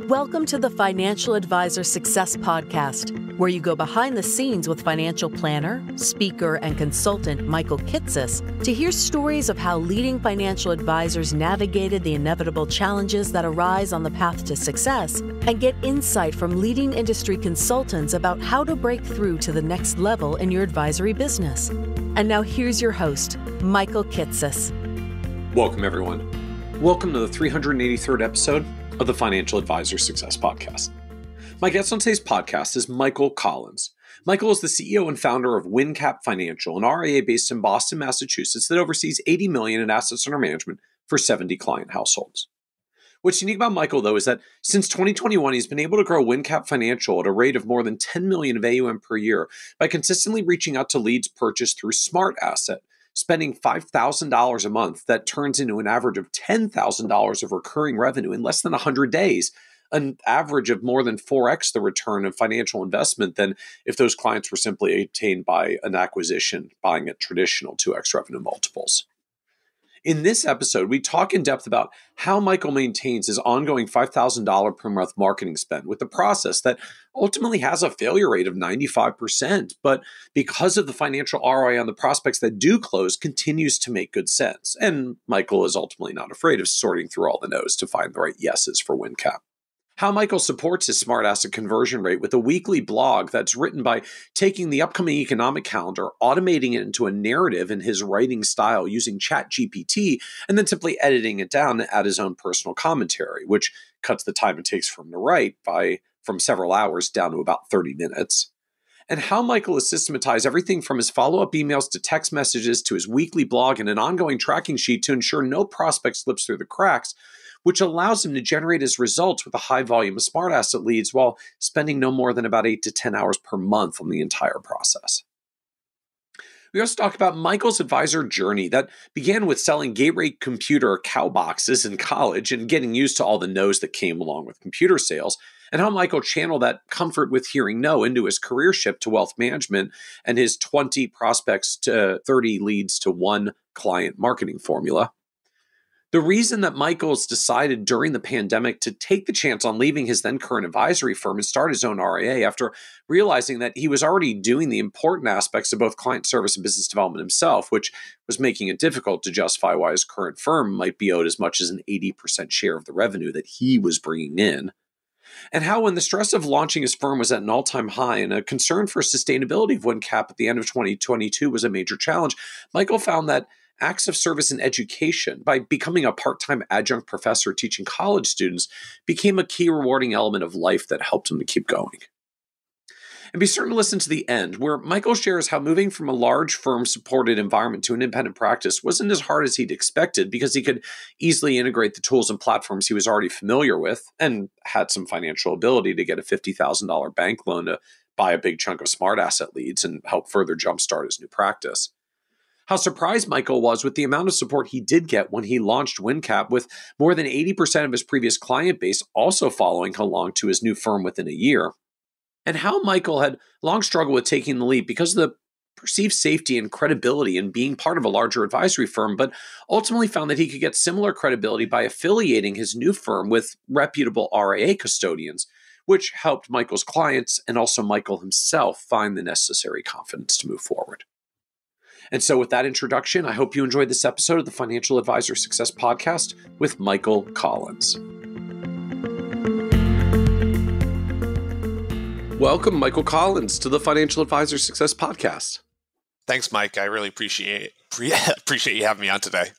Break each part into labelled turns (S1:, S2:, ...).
S1: Welcome to the Financial Advisor Success Podcast, where you go behind the scenes with financial planner, speaker, and consultant Michael Kitces to hear stories of how leading financial advisors navigated the inevitable challenges that arise on the path to success, and get insight from leading industry consultants about how to break through to the next level in your advisory business. And now here's your host, Michael Kitces.
S2: Welcome, everyone. Welcome to the 383rd episode of the Financial Advisor Success Podcast. My guest on today's podcast is Michael Collins. Michael is the CEO and founder of WinCap Financial, an RIA based in Boston, Massachusetts that oversees $80 million in assets under management for 70 client households. What's unique about Michael, though, is that since 2021, he's been able to grow WinCap Financial at a rate of more than $10 million of AUM per year by consistently reaching out to leads purchased through SmartAsset, spending $5,000 a month that turns into an average of $10,000 of recurring revenue in less than 100 days, an average of more than 4x the return of financial investment than if those clients were simply obtained by an acquisition, buying at traditional 2x revenue multiples. In this episode, we talk in depth about how Michael maintains his ongoing $5,000 per month marketing spend with a process that ultimately has a failure rate of 95%, but because of the financial ROI on the prospects that do close, continues to make good sense. And Michael is ultimately not afraid of sorting through all the no's to find the right yeses for WinCap. How Michael supports his SmartAsset conversion rate with a weekly blog that's written by taking the upcoming economic calendar, automating it into a narrative in his writing style using ChatGPT, and then simply editing it down to add his own personal commentary, which cuts the time it takes for him to write from several hours down to about 30 minutes. And how Michael has systematized everything from his follow-up emails to text messages to his weekly blog and an ongoing tracking sheet to ensure no prospect slips through the cracks, which allows him to generate his results with a high volume of SmartAsset leads while spending no more than about 8 to 10 hours per month on the entire process. We also talk about Michael's advisor journey that began with selling gateway computer cow boxes in college and getting used to all the no's that came along with computer sales, and how Michael channeled that comfort with hearing no into his career shift to wealth management and his 20 prospects to 30 leads to one client marketing formula. The reason that Michael's decided during the pandemic to take the chance on leaving his then current advisory firm and start his own RIA after realizing that he was already doing the important aspects of both client service and business development himself, which was making it difficult to justify why his current firm might be owed as much as an 80% share of the revenue that he was bringing in. And how when the stress of launching his firm was at an all-time high and a concern for sustainability of WinCap at the end of 2022 was a major challenge, Michael found that acts of service and education by becoming a part-time adjunct professor teaching college students became a key rewarding element of life that helped him to keep going. And be certain to listen to the end, where Michael shares how moving from a large firm-supported environment to an independent practice wasn't as hard as he'd expected because he could easily integrate the tools and platforms he was already familiar with and had some financial ability to get a $50,000 bank loan to buy a big chunk of SmartAsset leads and help further jumpstart his new practice. How surprised Michael was with the amount of support he did get when he launched WinCap, with more than 80% of his previous client base also following along to his new firm within a year. And how Michael had long struggled with taking the leap because of the perceived safety and credibility in being part of a larger advisory firm, but ultimately found that he could get similar credibility by affiliating his new firm with reputable RIA custodians, which helped Michael's clients and also Michael himself find the necessary confidence to move forward. And so with that introduction, I hope you enjoyed this episode of the Financial Advisor Success Podcast with Michael Collins. Welcome, Michael Collins, to the Financial Advisor Success Podcast.
S3: Thanks, Mike. I really appreciate you having me on today.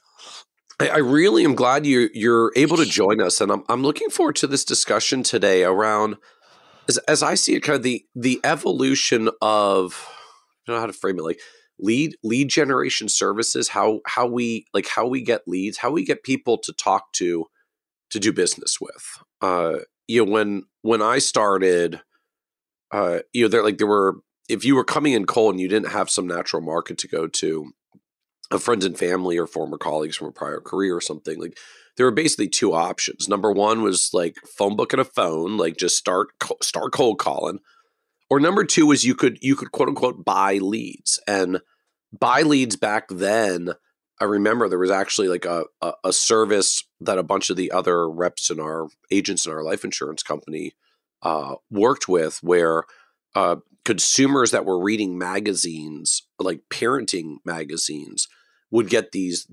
S2: I really am glad you're able to join us, and I'm looking forward to this discussion today around, as I see it, kind of the evolution of, I don't know how to frame it, like lead generation services, how we get leads, how we get people to talk to do business with. When I started, there were, if you were coming in cold and you didn't have some natural market to go to, friends and family or former colleagues from a prior career or something, like there were basically two options. Number one was like phone book and a phone, like just start cold calling. Or number two was you could quote unquote buy leads. And buy leads back then I remember there was actually like a service that a bunch of the other reps and our agents in our life insurance company worked with, where consumers that were reading magazines, like parenting magazines, would get these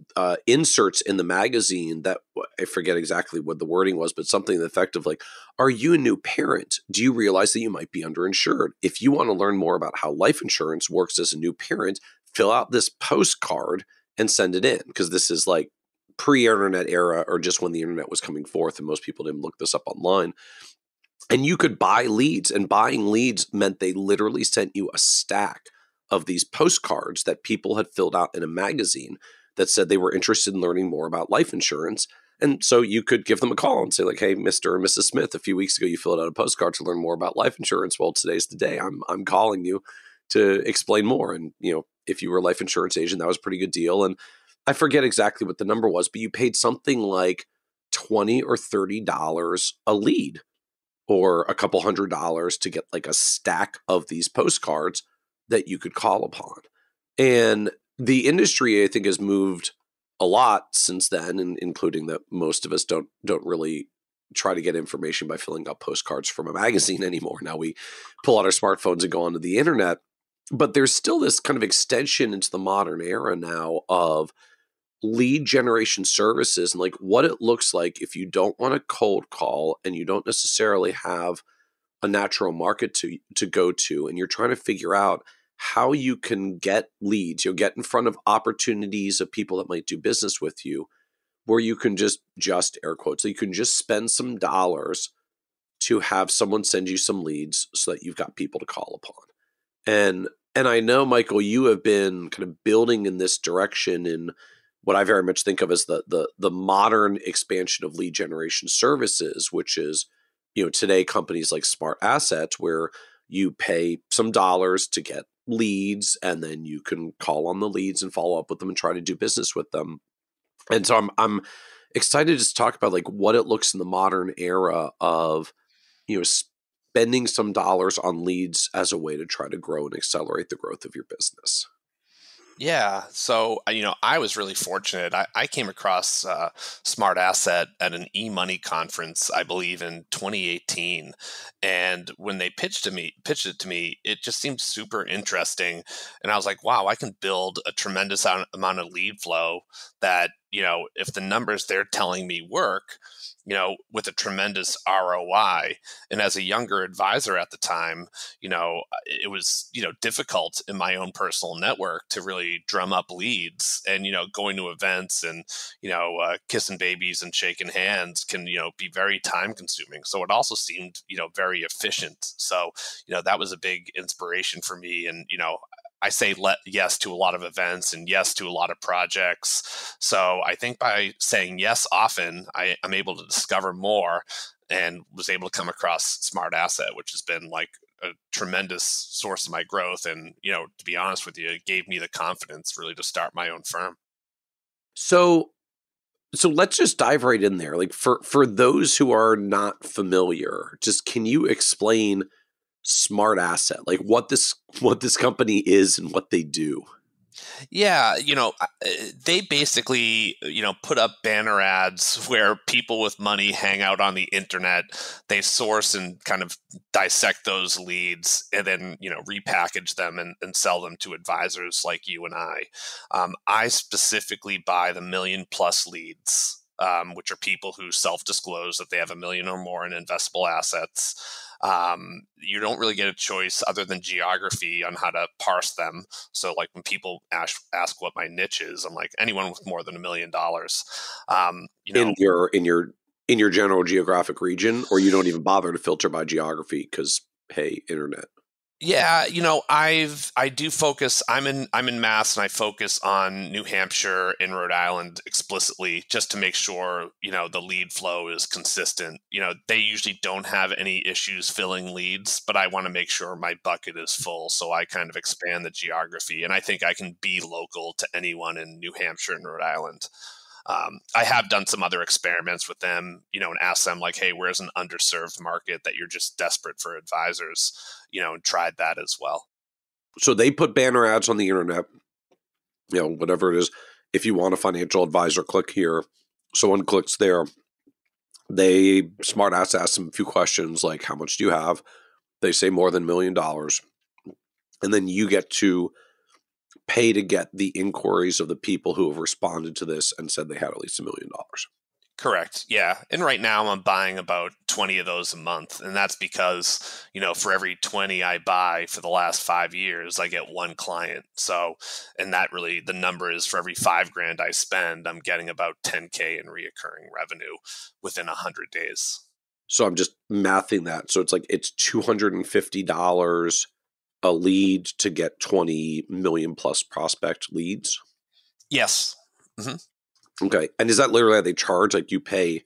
S2: inserts in the magazine that, I forget exactly what the wording was, but something effective like, "Are you a new parent? Do you realize that you might be underinsured? If you want to learn more about how life insurance works as a new parent, fill out this postcard and send it in," because this is like pre-internet era, or just when the internet was coming forth and most people didn't look this up online. And you could buy leads, and buying leads meant they literally sent you a stack of these postcards that people had filled out in a magazine that said they were interested in learning more about life insurance. And so you could give them a call and say like, "Hey, Mr. and Mrs. Smith, a few weeks ago you filled out a postcard to learn more about life insurance. Well, today's the day. I'm calling you to explain more." And if you were a life insurance agent, that was a pretty good deal. And I forget exactly what the number was, but you paid something like $20 or $30 a lead, or a couple $100 to get like a stack of these postcards that you could call upon. And the industry, I think, has moved a lot since then, and including that most of us don't really try to get information by filling out postcards from a magazine anymore. Now we pull out our smartphones and go onto the internet. But there's still this kind of extension into the modern era now of lead generation services, and like what it looks like if you don't want to cold call and you don't necessarily have a natural market to go to, and you're trying to figure out how you can get leads, get in front of opportunities of people that might do business with you, where you can just air quotes, so you can just spend some dollars to have someone send you some leads so that you've got people to call upon. And I know, Michael, you have been kind of building in this direction in what I very much think of as the modern expansion of lead generation services, which is, today companies like SmartAsset, where you pay some dollars to get leads, and then you can call on the leads and follow up with them and try to do business with them. And so I'm excited to talk about like what it looks in the modern era of, spending some dollars on leads as a way to try to grow and accelerate the growth of your business.
S3: Yeah. So, I was really fortunate. I came across SmartAsset at an e-money conference, I believe in 2018. And when they pitched it to me, it just seemed super interesting. And I was like, wow, I can build a tremendous amount of lead flow that, if the numbers they're telling me work, with a tremendous ROI. And as a younger advisor at the time, it was, difficult in my own personal network to really drum up leads, and, going to events and, kissing babies and shaking hands can, be very time consuming. So it also seemed, very efficient. So, that was a big inspiration for me. And, I say yes to a lot of events and yes to a lot of projects. So I think by saying yes often, I'm able to discover more, and was able to come across SmartAsset, which has been like a tremendous source of my growth. And, to be honest with you, it gave me the confidence really to start my own firm.
S2: So let's just dive right in there. Like for those who are not familiar, just can you explain SmartAsset, like what this company is and what they do?
S3: Yeah, they basically, put up banner ads where people with money hang out on the internet. They source and kind of dissect those leads, and then, repackage them and sell them to advisors like you and I. I specifically buy the $1 million+ leads, which are people who self-disclose that they have $1 million or more in investable assets. You don't really get a choice other than geography on how to parse them. So like when people ask what my niche is, I'm like, anyone with more than $1 million.
S2: In your general geographic region, or you don't even bother to filter by geography because, hey, internet.
S3: Yeah, I do focus. I'm in Mass, and I focus on New Hampshire and Rhode Island explicitly, just to make sure the lead flow is consistent. They usually don't have any issues filling leads, but I want to make sure my bucket is full, so I kind of expand the geography, and I think I can be local to anyone in New Hampshire and Rhode Island. I have done some other experiments with them, and asked them like, hey, where's an underserved market that you're just desperate for advisors, and tried that as well.
S2: So they put banner ads on the internet, whatever it is, if you want a financial advisor, click here. Someone clicks there. SmartAsset asks them a few questions like, how much do you have? They say more than $1 million. And then you get to pay to get the inquiries of the people who have responded to this and said they had at least $1 million.
S3: Correct. Yeah. And right now I'm buying about 20 of those a month. And that's because, for every 20 I buy for the last 5 years, I get one client. So, and that really, the number is for every $5,000 I spend, I'm getting about 10K in reoccurring revenue within 100 days.
S2: So I'm just mathing that. So it's $250 a lead to get 20 million plus prospect leads.
S3: Yes. Mm-hmm.
S2: Okay. And is that literally how they charge? Like you pay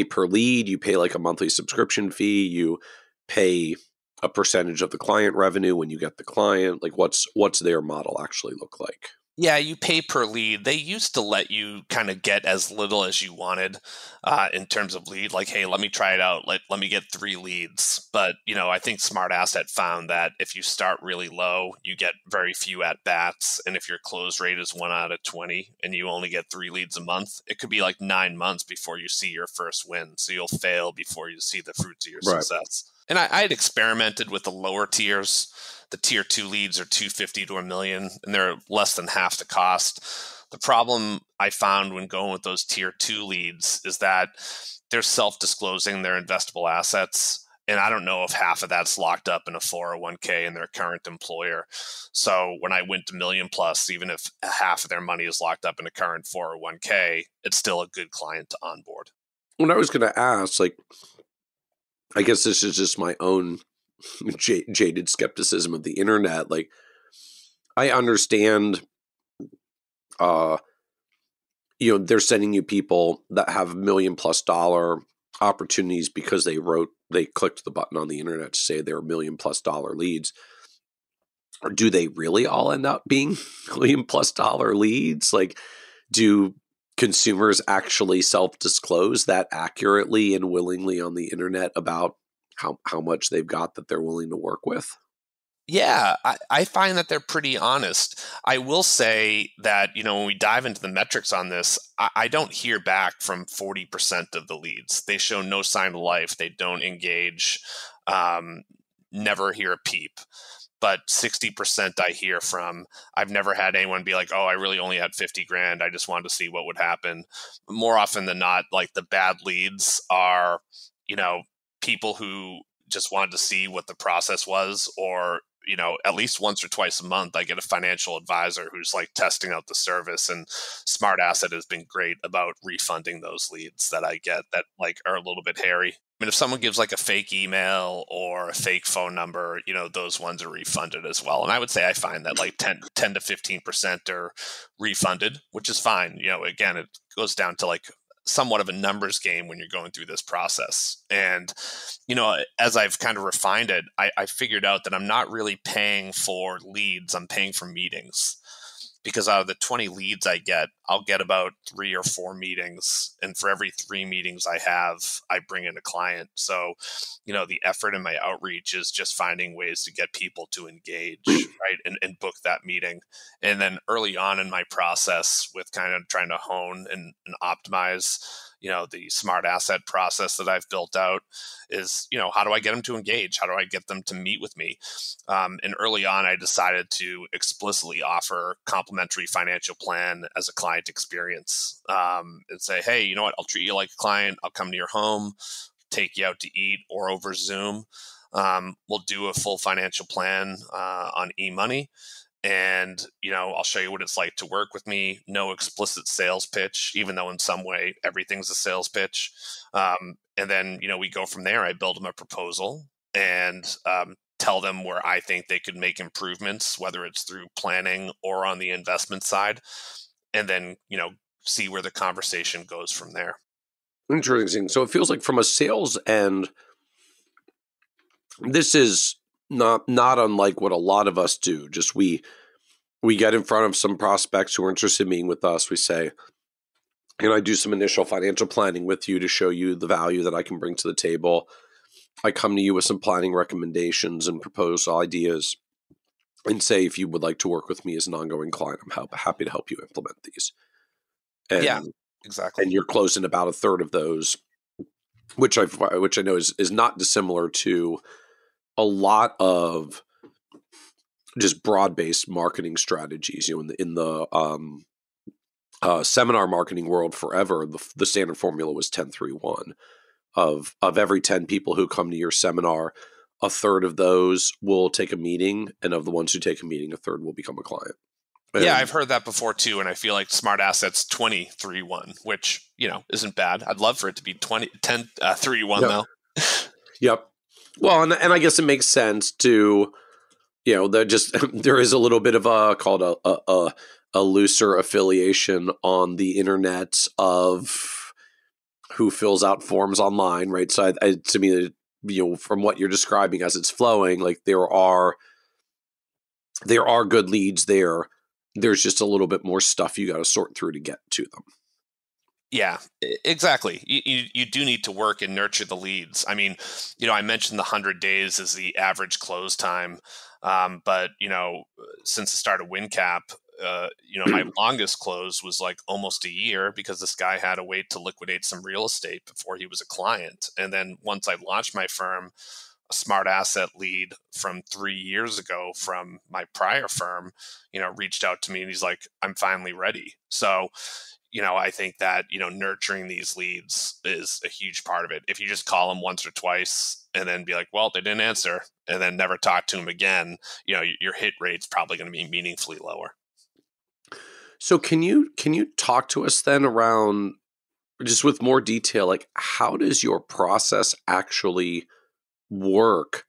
S2: per lead, you pay like a monthly subscription fee, you pay a percentage of the client revenue when you get the client? Like what's their model actually look like?
S3: Yeah, you pay per lead. They used to let you kind of get as little as you wanted in terms of lead. Like, hey, let me try it out. Let me get 3 leads. But, I think SmartAsset found that if you start really low, you get very few at-bats. And if your close rate is 1 out of 20 and you only get 3 leads a month, it could be like 9 months before you see your first win. So you'll fail before you see the fruits of your success. And I had experimented with the lower tiers. The tier 2 leads are $250 to $1 million, and they're less than half the cost. The problem I found when going with those tier 2 leads is that they're self-disclosing their investable assets. And I don't know if half of that's locked up in a 401k in their current employer. So when I went to $1 million plus, even if half of their money is locked up in a current 401k, it's still a good client to onboard.
S2: When I was going to ask, I guess this is just my own jaded skepticism of the internet. Like, I understand, they're sending you people that have $1 million plus opportunities because they clicked the button on the internet to say they're $1 million plus leads. Or do they really all end up being $1 million plus leads? Like, do consumers actually self-disclose that accurately and willingly on the internet about how much they've got that they're willing to work with?
S3: Yeah, I find that they're pretty honest. I will say that, when we dive into the metrics on this, I don't hear back from 40% of the leads. They show no sign of life. They don't engage, never hear a peep. But 60% I hear from. I've never had anyone be like, oh, I really only had $50,000. I just wanted to see what would happen. More often than not, like the bad leads are, people who just wanted to see what the process was, or, at least once or twice a month, I get a financial advisor who's like testing out the service, and SmartAsset has been great about refunding those leads that I get that like are a little bit hairy. I mean, if someone gives like a fake email or a fake phone number, those ones are refunded as well. And I would say I find that like 10 to 15% are refunded, which is fine. Again, it goes down to like somewhat of a numbers game when you're going through this process. And, as I've kind of refined it, I figured out that I'm not really paying for leads. I'm paying for meetings, because out of the 20 leads I get, I'll get about 3 or 4 meetings. And for every 3 meetings I have, I bring in a client. So, the effort in my outreach is just finding ways to get people to engage, right? And book that meeting. And then early on in my process with kind of trying to hone and optimize, the SmartAsset process that I've built out is, how do I get them to engage? How do I get them to meet with me? And early on, I decided to explicitly offer complimentary financial plan as a client experience, and say, hey, you know what? I'll treat you like a client. I'll come to your home, take you out to eat or over Zoom. We'll do a full financial plan on eMoney. And, I'll show you what it's like to work with me. No explicit sales pitch, even though in some way everything's a sales pitch. And then, we go from there. I build them a proposal and tell them where I think they could make improvements, whether it's through planning or on the investment side. And then, see where the conversation goes from there.
S2: Interesting. So it feels like from a sales end, this is not unlike what a lot of us do. Just we get in front of some prospects who are interested in meeting with us. We say, I do some initial financial planning with you to show you the value that I can bring to the table. I come to you with some planning recommendations and proposal ideas. and say, if you would like to work with me as an ongoing client, I'm happy to help you implement these.
S3: Yeah,
S2: And
S3: exactly.
S2: you're closing about a third of those, which I know is not dissimilar to a lot of just broad-based marketing strategies. In the seminar marketing world forever, the standard formula was 10-3-1. Of every 10 people who come to your seminar, a third of those will take a meeting, and of the ones who take a meeting, a third will become a client.
S3: Yeah,
S2: And
S3: I've heard that before too, and I feel like SmartAsset's 20-3-1, which isn't bad. I'd love for it to be 10-3-1
S2: yep,
S3: though.
S2: yep. Well, and I guess it makes sense to there is a little bit of a looser affiliation on the internet of who fills out forms online, right? So to me, from what you're describing as it's flowing, like there are good leads there. There's just a little bit more stuff you got to sort through to get to them.
S3: Yeah, exactly. You do need to work and nurture the leads. I mean, I mentioned the 100 days is the average close time. But, since the start of WinCap, my longest close was like almost a year because this guy had to wait to liquidate some real estate before he was a client. And then once I launched my firm, a SmartAsset lead from 3 years ago from my prior firm, reached out to me and he's like, I'm finally ready. So, I think that, nurturing these leads is a huge part of it. If you just call them once or twice and then be like, well, they didn't answer, and then never talk to them again, your hit rate's probably going to be meaningfully lower.
S2: So can you talk to us then around, just with more detail, like how does your process actually work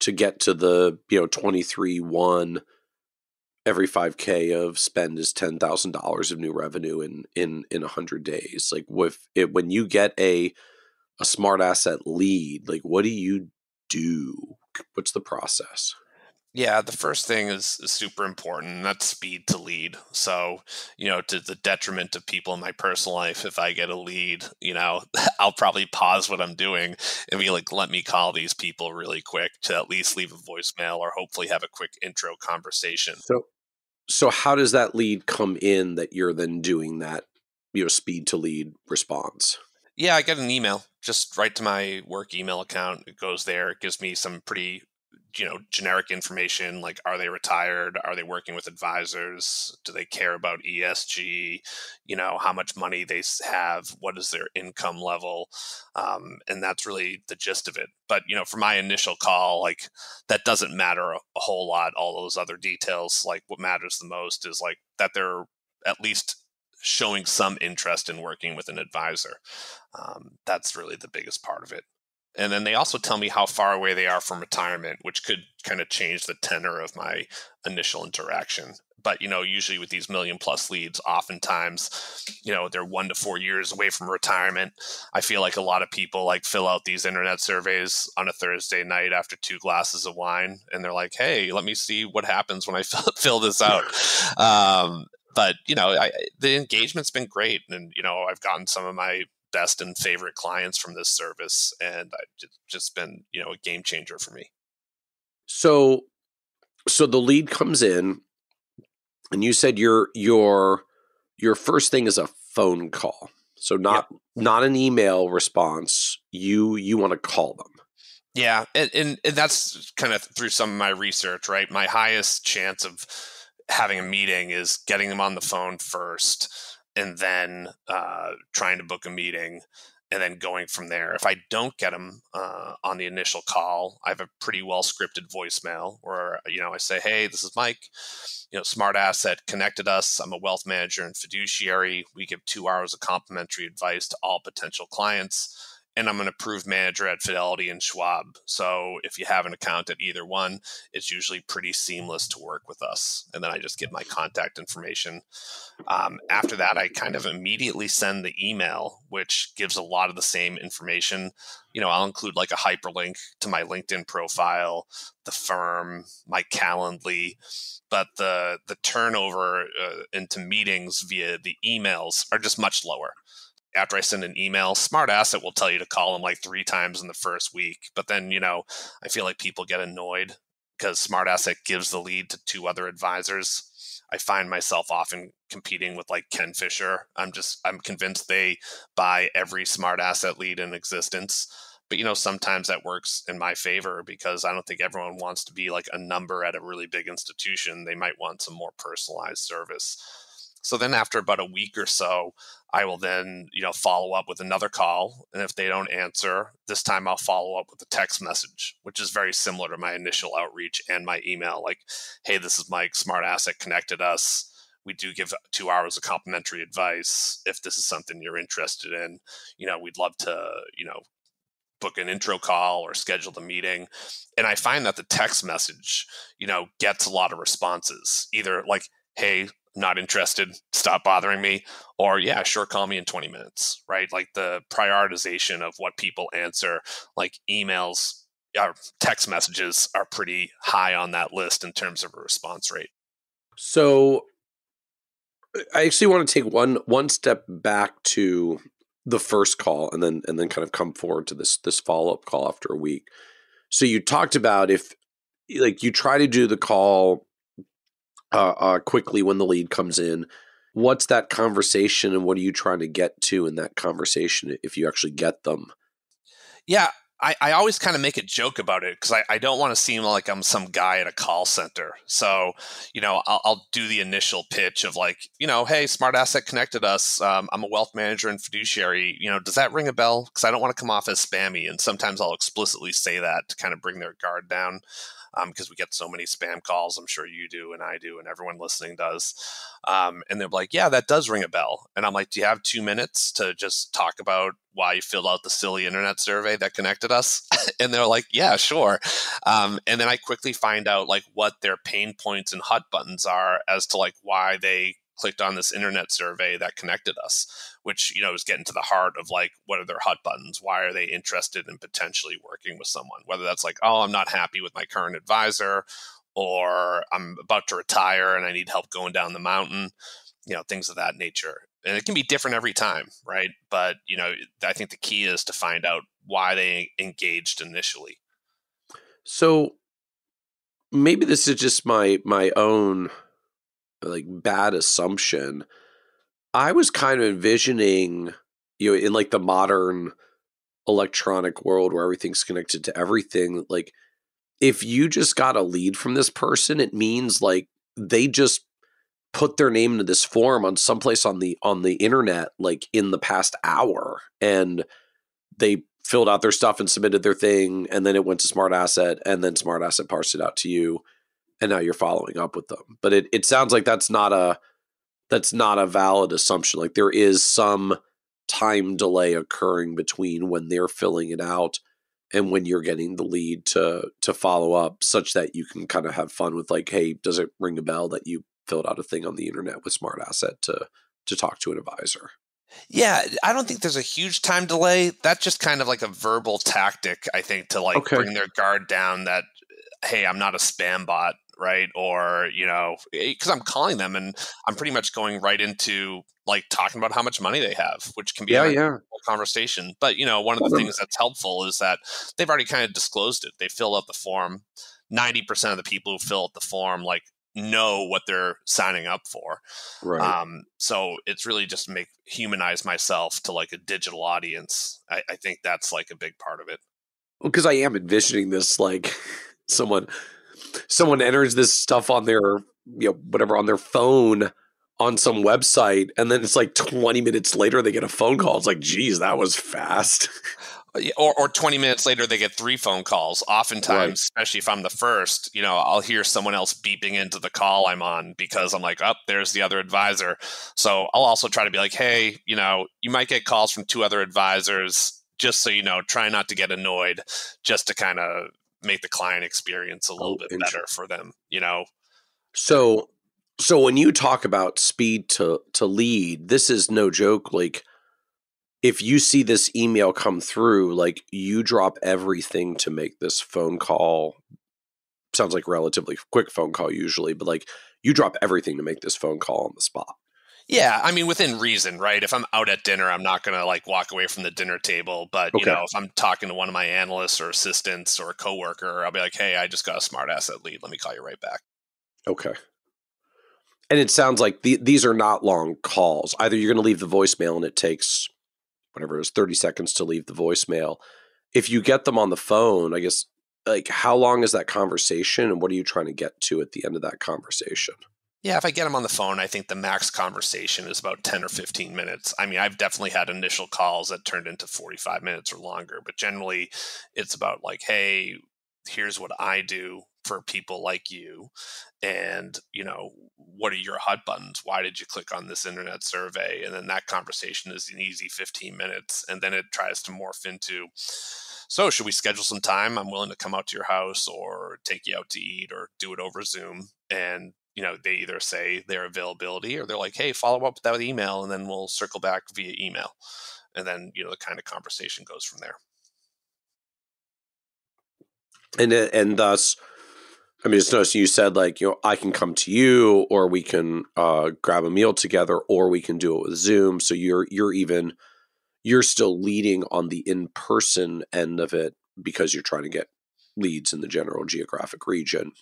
S2: to get to the 23-1 every 5K of spend is $10,000 of new revenue in 100 days? Like when you get a SmartAsset lead, like what do you do? What's the process?
S3: Yeah, the first thing is super important, and that's speed to lead. So, to the detriment of people in my personal life, if I get a lead, I'll probably pause what I'm doing and be like, let me call these people really quick to at least leave a voicemail or hopefully have a quick intro conversation.
S2: So how does that lead come in that you're then doing that, speed to lead response?
S3: Yeah, I get an email just right to my work email account. It goes there. It gives me some pretty, generic information like, are they retired? Are they working with advisors? Do they care about ESG? How much money they have? What is their income level? And that's really the gist of it. But, for my initial call, like that doesn't matter a whole lot. All those other details, like what matters the most is like that they're at least showing some interest in working with an advisor. That's really the biggest part of it. And then they also tell me how far away they are from retirement, which could kind of change the tenor of my initial interaction. But, usually with these million plus leads, oftentimes, they're 1 to 4 years away from retirement. I feel like a lot of people like fill out these internet surveys on a Thursday night after 2 glasses of wine. And they're like, hey, let me see what happens when I fill this out. But, the engagement's been great. And, I've gotten some of my best and favorite clients from this service. And it's just been, a game changer for me.
S2: So the lead comes in and you said your first thing is a phone call. So not an email response. You want to call them.
S3: Yeah. And that's kind of through some of my research, right? My highest chance of having a meeting is getting them on the phone first and then trying to book a meeting and then going from there. If I don't get them on the initial call, I have a pretty well scripted voicemail where, I say, hey, this is Mike. SmartAsset connected us. I'm a wealth manager and fiduciary. We give 2 hours of complimentary advice to all potential clients. And I'm an approved manager at Fidelity and Schwab. So if you have an account at either one, it's usually pretty seamless to work with us. And then I just give my contact information. After that, I kind of immediately send the email, which gives a lot of the same information. I'll include like a hyperlink to my LinkedIn profile, the firm, my Calendly, but the turnover into meetings via the emails are just much lower. After I send an email, SmartAsset will tell you to call them like 3 times in the first week. But then, I feel like people get annoyed because SmartAsset gives the lead to two other advisors. I find myself often competing with like Ken Fisher. I'm convinced they buy every SmartAsset lead in existence. But sometimes that works in my favor because I don't think everyone wants to be like a number at a really big institution. They might want some more personalized service. So then after about a week or so, I will then, follow up with another call. And if they don't answer, this time I'll follow up with a text message, which is very similar to my initial outreach and my email. Like, hey, this is Mike, SmartAsset connected us. We do give 2 hours of complimentary advice. If this is something you're interested in, we'd love to, book an intro call or schedule the meeting. And I find that the text message, gets a lot of responses, either like, hey, not interested, stop bothering me, or yeah, sure, call me in 20 minutes, right? Like the prioritization of what people answer, like emails or text messages are pretty high on that list in terms of a response rate.
S2: So I actually want to take one step back to the first call and then kind of come forward to this follow-up call after a week. So you talked about if like you try to do the call quickly when the lead comes in, what's that conversation and what are you trying to get to in that conversation if you actually get them?
S3: Yeah, I always kind of make a joke about it because I don't want to seem like I'm some guy at a call center. So, I'll do the initial pitch of like, hey, SmartAsset connected us. I'm a wealth manager and fiduciary. Does that ring a bell? Because I don't want to come off as spammy. And sometimes I'll explicitly say that to kind of bring their guard down. Because we get so many spam calls. I'm sure you do and I do and everyone listening does. And they're like, yeah, that does ring a bell. And I'm like, do you have 2 minutes to just talk about why you filled out the silly internet survey that connected us? And they're like, yeah, sure. And then I quickly find out like what their pain points and hot buttons are as to like why they clicked on this internet survey that connected us, which, is getting to the heart of like, what are their hot buttons? Why are they interested in potentially working with someone? Whether that's like, oh, I'm not happy with my current advisor, or I'm about to retire and I need help going down the mountain, things of that nature. And it can be different every time, right? But, I think the key is to find out why they engaged initially.
S2: So maybe this is just my own like bad assumption. I was kind of envisioning, in like the modern electronic world where everything's connected to everything, like if you just got a lead from this person, it means like they just put their name into this form on someplace on the internet, like in the past hour, and they filled out their stuff and submitted their thing, and then it went to SmartAsset, and then SmartAsset parsed it out to you, and now you're following up with them. But it sounds like that's not a valid assumption. Like there is some time delay occurring between when they're filling it out and when you're getting the lead to follow up, such that you can kind of have fun with like, hey, does it ring a bell that you filled out a thing on the internet with SmartAsset to talk to an advisor?
S3: Yeah, I don't think there's a huge time delay. That's just kind of like a verbal tactic, I think, to like bring their guard down that, hey, I'm not a spam bot, right? Or, because I'm calling them and I'm pretty much going right into like talking about how much money they have, which can be a conversation. But, one of the things that's helpful is that they've already kind of disclosed it. They fill out the form. 90% of the people who fill out the form, like, know what they're signing up for.
S2: Right.
S3: So it's really just humanize myself to like a digital audience. I think that's like a big part of it.
S2: Well, because I am envisioning this like someone enters this stuff on their, whatever, on their phone on some website, and then it's like 20 minutes later they get a phone call. It's like, geez, that was fast.
S3: Or 20 minutes later, they get 3 phone calls. Oftentimes, especially if I'm the first, I'll hear someone else beeping into the call I'm on because I'm like, oh, there's the other advisor. So I'll also try to be like, hey, you might get calls from 2 other advisors, just so try not to get annoyed, just to kind of make the client experience a little bit better for them,
S2: So when you talk about speed to lead, this is no joke. Like, if you see this email come through, like you drop everything to make this phone call. Sounds like relatively quick phone call usually, but like you drop everything to make this phone call on the spot.
S3: Yeah, I mean, within reason, right? If I'm out at dinner, I'm not going to like walk away from the dinner table. But,
S2: Okay.
S3: if I'm talking to one of my analysts or assistants or a coworker, I'll be like, hey, I just got a smart asset lead. Let me call you right back.
S2: Okay. And it sounds like these are not long calls. Either you're going to leave the voicemail and it takes whatever it is, 30 seconds to leave the voicemail. If you get them on the phone, I guess, like, how long is that conversation and what are you trying to get to at the end of that conversation?
S3: Yeah, if I get them on the phone, I think the max conversation is about 10 or 15 minutes. I mean, I've definitely had initial calls that turned into 45 minutes or longer, but generally it's about like, hey, here's what I do for people like you. And, what are your hot buttons? Why did you click on this internet survey? And then that conversation is an easy 15 minutes. And then it tries to morph into, so should we schedule some time? I'm willing to come out to your house or take you out to eat or do it over Zoom. And they either say their availability or they're like, hey, follow up with that email and then we'll circle back via email. And then, the kind of conversation goes from there.
S2: And thus, I mean, just notice you said like, I can come to you or we can grab a meal together or we can do it with Zoom. So you're still leading on the in-person end of it because you're trying to get leads in the general geographic region.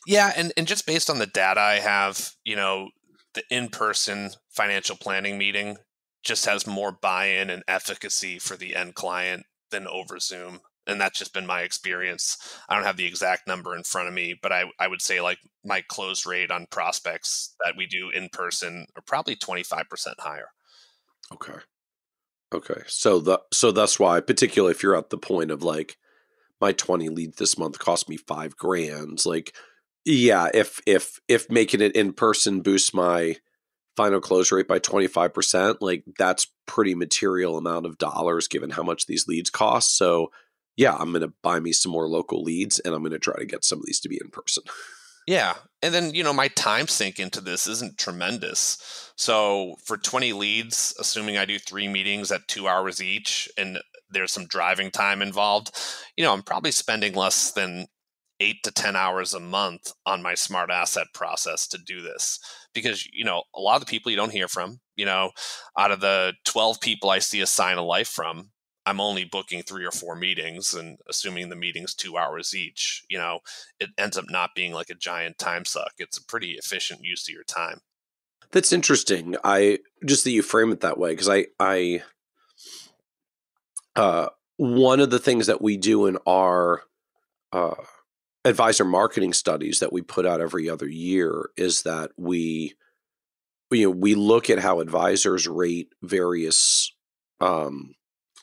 S3: Yeah, and just based on the data I have, the in-person financial planning meeting just has more buy-in and efficacy for the end client than over Zoom. And that's just been my experience. I don't have the exact number in front of me, but I would say like my close rate on prospects that we do in person are probably 25% higher.
S2: Okay. So that's why, particularly if you're at the point of like, my 20 leads this month cost me $5,000. Like, yeah, if making it in person boosts my final close rate by 25%, like that's pretty material amount of dollars given how much these leads cost. So yeah, I'm going to buy me some more local leads and I'm going to try to get some of these to be in person.
S3: Yeah. And then, my time sink into this isn't tremendous. So for 20 leads, assuming I do 3 meetings at 2 hours each and there's some driving time involved, I'm probably spending less than 8 to 10 hours a month on my smart asset process to do this. Because, a lot of the people you don't hear from, out of the 12 people I see a sign of life from, I'm only booking 3 or 4 meetings, and assuming the meeting's 2 hours each, it ends up not being like a giant time suck. It's a pretty efficient use of your time.
S2: That's interesting. I just that you frame it that way because I one of the things that we do in our advisor marketing studies that we put out every other year is that we look at how advisors rate various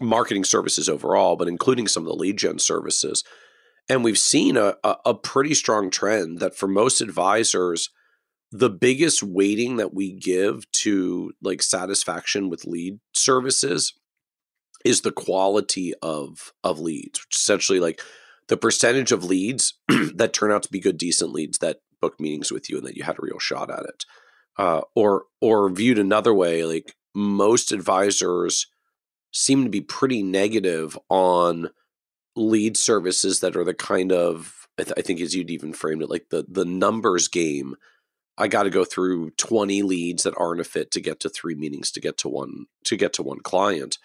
S2: marketing services overall, but including some of the lead gen services. And we've seen a pretty strong trend that for most advisors, the biggest weighting that we give to like satisfaction with lead services is the quality of leads, which essentially like the percentage of leads that turn out to be good, decent leads that book meetings with you and that you had a real shot at it. Or viewed another way, like most advisors seem to be pretty negative on lead services that are the kind of, I think as you'd even framed it, like the numbers game. I got to go through 20 leads that aren't a fit to get to 3 meetings to get to one client,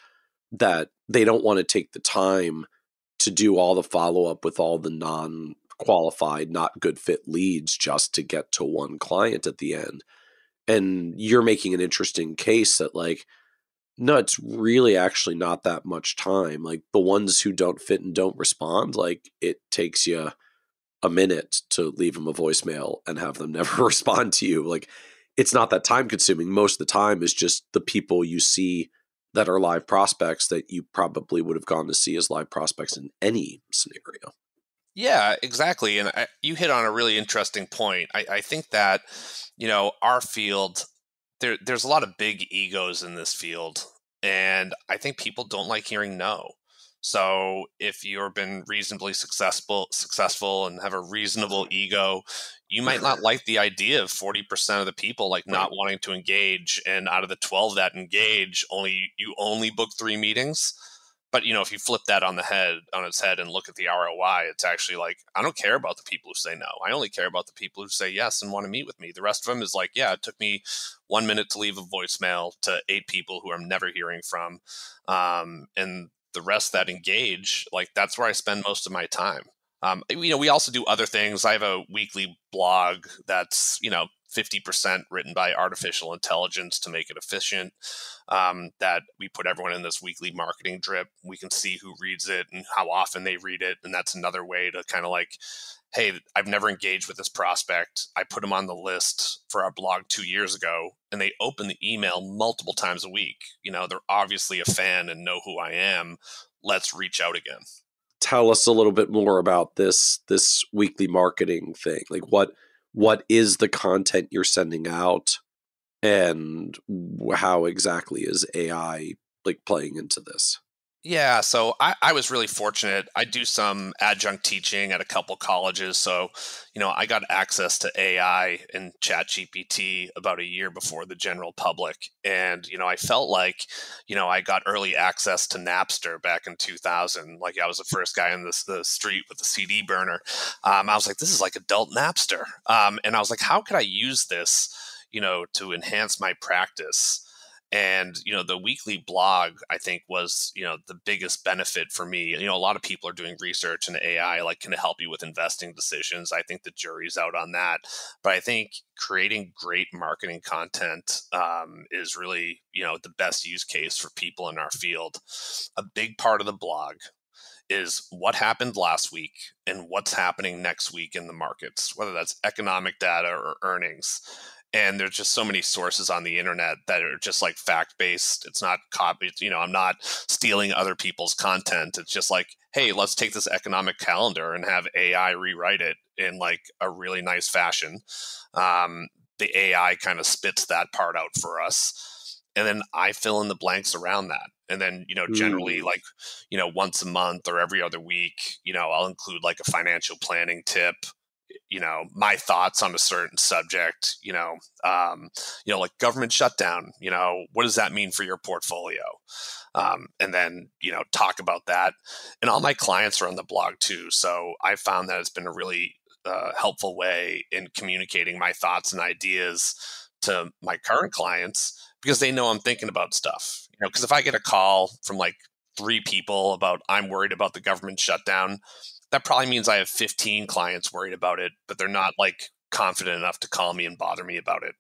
S2: that they don't want to take the time to do all the follow-up with all the non-qualified, not good fit leads just to get to one client at the end. And you're making an interesting case that like, no, it's really actually not that much time. Like the ones who don't fit and don't respond, like it takes you a minute to leave them a voicemail and have them never respond to you. Like it's not that time consuming. Most of the time is just the people you see that are live prospects that you probably would have gone to see as live prospects in any scenario.
S3: Yeah, exactly. And you hit on a really interesting point. I think that, our field, there's a lot of big egos in this field. And I think people don't like hearing no. So if you've been reasonably successful and have a reasonable ego, you might not like the idea of 40% of the people like not wanting to engage. And out of the 12 that engage, you only book 3 meetings. But, if you flip that on its head and look at the ROI, it's actually like, I don't care about the people who say no. I only care about the people who say yes and want to meet with me. The rest of them is like, yeah, it took me 1 minute to leave a voicemail to 8 people who I'm never hearing from. And the rest that engage, like, that's where I spend most of my time. We also do other things. I have a weekly blog that's, 50% written by artificial intelligence to make it efficient, that we put everyone in this weekly marketing drip. We can see who reads it and how often they read it. And that's another way to kind of like, hey, I've never engaged with this prospect. I put them on the list for our blog 2 years ago, and they open the email multiple times a week. They're obviously a fan and know who I am. Let's reach out again.
S2: Tell us a little bit more about this weekly marketing thing. Like what is the content you're sending out, and how exactly is AI like playing into this?
S3: Yeah, so I was really fortunate. I do some adjunct teaching at a couple colleges. So, I got access to AI and ChatGPT about a year before the general public. And, I felt like, I got early access to Napster back in 2000. Like I was the first guy in the street with a CD burner. I was like, this is like adult Napster. And I was like, how could I use this, to enhance my practice? And, the weekly blog, I think, was, the biggest benefit for me. A lot of people are doing research in AI, like, can it help you with investing decisions? I think the jury's out on that. But I think creating great marketing content is really, the best use case for people in our field. A big part of the blog is what happened last week and what's happening next week in the markets, whether that's economic data or earnings. And there's just so many sources on the internet that are just like fact-based. It's not copied. I'm not stealing other people's content. It's just like, hey, let's take this economic calendar and have AI rewrite it in like a really nice fashion. The AI kind of spits that part out for us. And then I fill in the blanks around that. And then, generally like, once a month or every other week, I'll include like a financial planning tip, my thoughts on a certain subject, like government shutdown, what does that mean for your portfolio? And then, talk about that. And all my clients are on the blog too. So I found that it's been a really helpful way in communicating my thoughts and ideas to my current clients, because they know I'm thinking about stuff, because if I get a call from like 3 people about, I'm worried about the government shutdown, that probably means I have 15 clients worried about it, but they're not like confident enough to call me and bother me about it.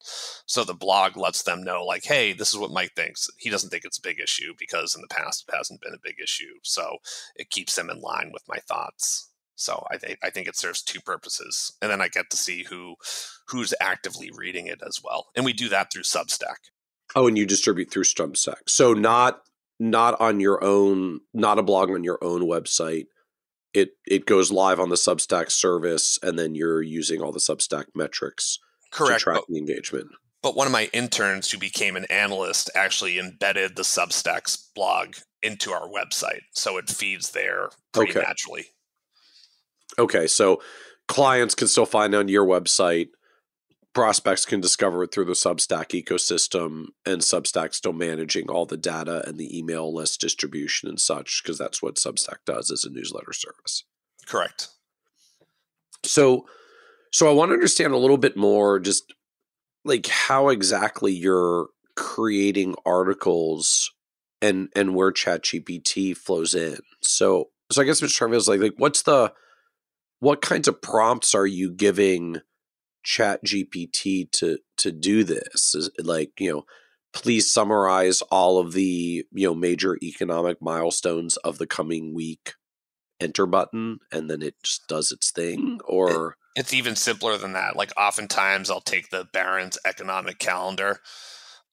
S3: So the blog lets them know like, hey, this is what Mike thinks. He doesn't think it's a big issue because in the past it hasn't been a big issue. So it keeps them in line with my thoughts. So I think it serves 2 purposes. And then I get to see who's actively reading it as well. And we do that through Substack.
S2: Oh, and you distribute through Substack. So not on your own, not a blog on your own website. It goes live on the Substack service, and then you're using all the Substack metrics to track the engagement.
S3: But one of my interns who became an analyst actually embedded the Substack's blog into our website. So it feeds there pretty naturally.
S2: Okay, so clients can still find on your website. Prospects can discover it through the Substack ecosystem, and Substack's still managing all the data and the email list distribution and such, because that's what Substack does as a newsletter service.
S3: Correct.
S2: So I want to understand a little bit more just like how exactly you're creating articles and where ChatGPT flows in. So I guess Mr. Charville is like what kinds of prompts are you giving ChatGPT to do this? Is it like, please summarize all of the, major economic milestones of the coming week, enter button, and then it just does its thing? Or
S3: it's even simpler than that. Like oftentimes I'll take the Barron's economic calendar,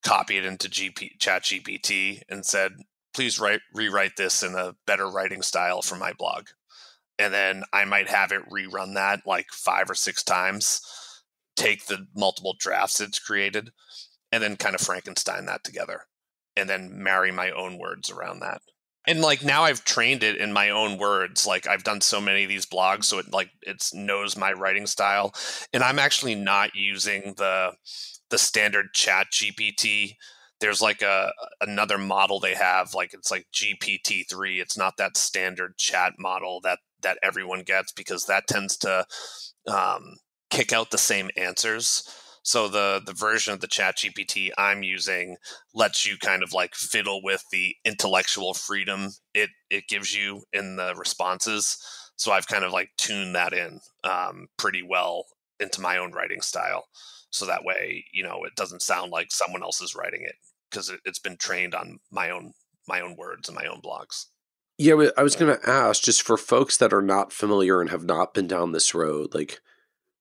S3: copy it into ChatGPT and said, please rewrite this in a better writing style for my blog. And then I might have it rerun that like 5 or 6 times, take the multiple drafts it's created, and then kind of Frankenstein that together, and then marry my own words around that. And like now I've trained it in my own words. Like I've done so many of these blogs, so it knows my writing style. And I'm actually not using the standard Chat GPT there's like another model they have, like it's like GPT-3. It's not that standard chat model that everyone gets, because that tends to kick out the same answers. So the version of the ChatGPT I'm using lets you kind of like fiddle with the intellectual freedom it gives you in the responses. So I've kind of like tuned that in pretty well into my own writing style. So that way, it doesn't sound like someone else is writing it, because it's been trained on my own words and my own blogs.
S2: Yeah, I was going to ask, just for folks that are not familiar and have not been down this road, like,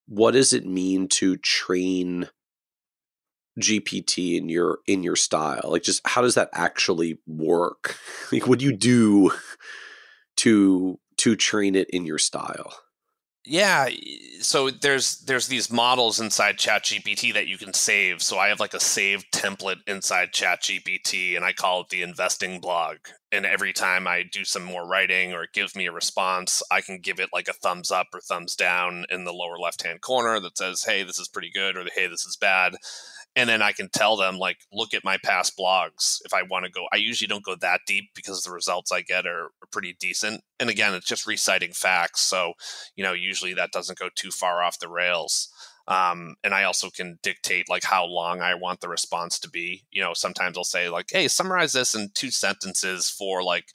S2: what does it mean to train GPT in your style? Like, just how does that actually work? Like, what do you do to train it in your style?
S3: Yeah, so there's these models inside ChatGPT that you can save. So I have like a saved template inside ChatGPT, and I call it the investing blog. And every time I do some more writing or it gives me a response, I can give it like a thumbs up or thumbs down in the lower left-hand corner that says, hey, this is pretty good, or hey, this is bad. And then I can tell them, like, look at my past blogs if I want to go. I usually don't go that deep because the results I get are pretty decent. And again, it's just reciting facts. So, usually that doesn't go too far off the rails. And I also can dictate like how long I want the response to be. Sometimes I'll say like, hey, summarize this in 2 sentences for like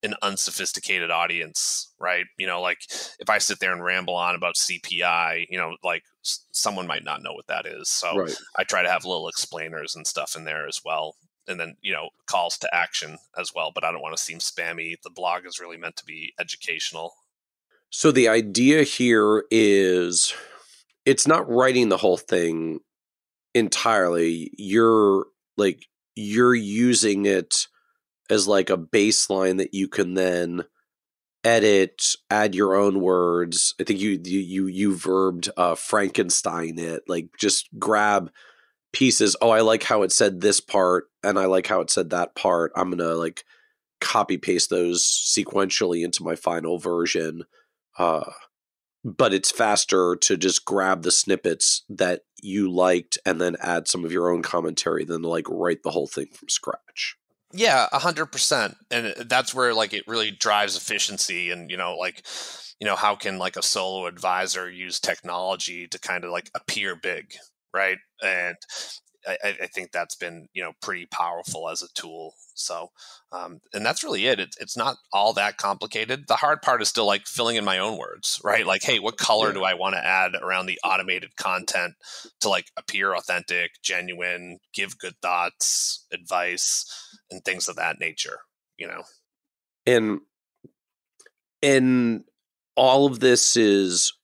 S3: an unsophisticated audience, right? Like if I sit there and ramble on about CPI, like someone might not know what that is. So
S2: Right.
S3: I try to have little explainers and stuff in there as well. And then, calls to action as well, but I don't want to seem spammy. The blog is really meant to be educational.
S2: So the idea here is it's not writing the whole thing entirely. You're using it as like a baseline that you can then edit, add your own words. I think you verbed Frankenstein it, like just grab pieces. Oh, I like how it said this part, and I like how it said that part. I'm gonna like copy paste those sequentially into my final version. But it's faster to just grab the snippets that you liked and then add some of your own commentary than to like write the whole thing from scratch.
S3: Yeah, 100%. And that's where like it really drives efficiency. And, how can like a solo advisor use technology to kind of like appear big, right? And I think that's been, pretty powerful as a tool. So, and that's really it. It's not all that complicated. The hard part is still like filling in my own words, right? Like, hey, what color do I want to add around the automated content to like appear authentic, genuine, give good thoughts, advice, and things of that nature,
S2: And all of this is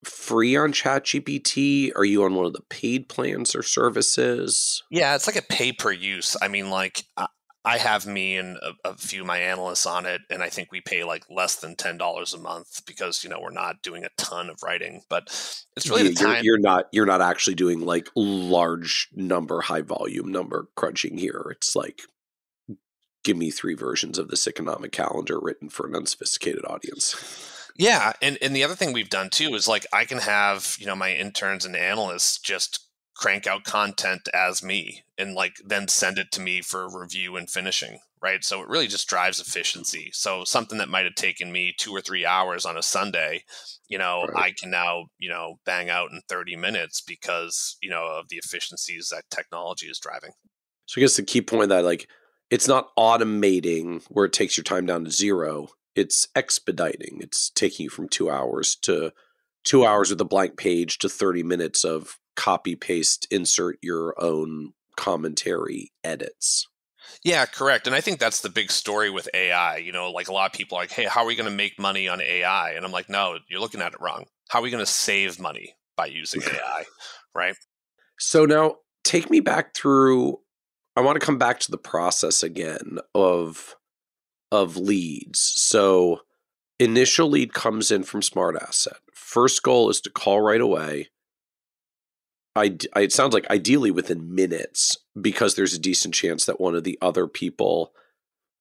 S2: free on ChatGPT? Are you on one of the paid plans or services?
S3: Yeah, it's like a pay per use. I mean, like I have me and a few of my analysts on it, and I think we pay like less than $10 a month because we're not doing a ton of writing. But it's really the time.
S2: You're not actually doing like large number, high volume number crunching here. It's like, give me 3 versions of this economic calendar written for an unsophisticated audience.
S3: Yeah, and the other thing we've done too is like I can have my interns and analysts just crank out content as me and like then send it to me for review and finishing, right? So it really just drives efficiency. So something that might have taken me 2 or 3 hours on a Sunday, right, I can now bang out in 30 minutes because of the efficiencies that technology is driving.
S2: So I guess the key point that like it's not automating where it takes your time down to 0. It's expediting. It's taking you from 2 hours to 2 hours with a blank page to 30 minutes of copy, paste, insert your own commentary edits.
S3: Yeah, correct. And I think that's the big story with AI. Like a lot of people are like, hey, how are we going to make money on AI? And I'm like, no, you're looking at it wrong. How are we going to save money by using AI? Right.
S2: So now take me back through, I want to come back to the process again of leads. So initial lead comes in from SmartAsset. First goal is to call right away. It sounds like ideally within minutes, because there's a decent chance that one of the other people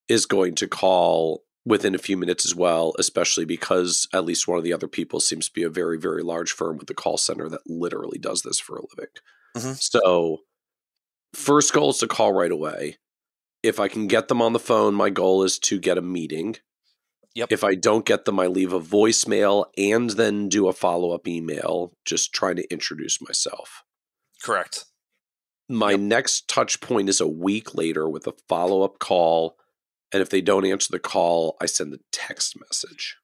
S2: is going to call within a few minutes as well, especially because at least one of the other people seems to be a very, very large firm with a call center that literally does this for a living. Mm-hmm. So
S4: first goal is to call right away. If I can get them on the phone, my goal is to get a meeting.
S3: Yep.
S4: If I don't get them, I leave a voicemail and then do a follow-up email, just trying to introduce myself.
S3: Correct.
S4: My next touch point is a week later with a follow-up call. And if they don't answer the call, I send a text message.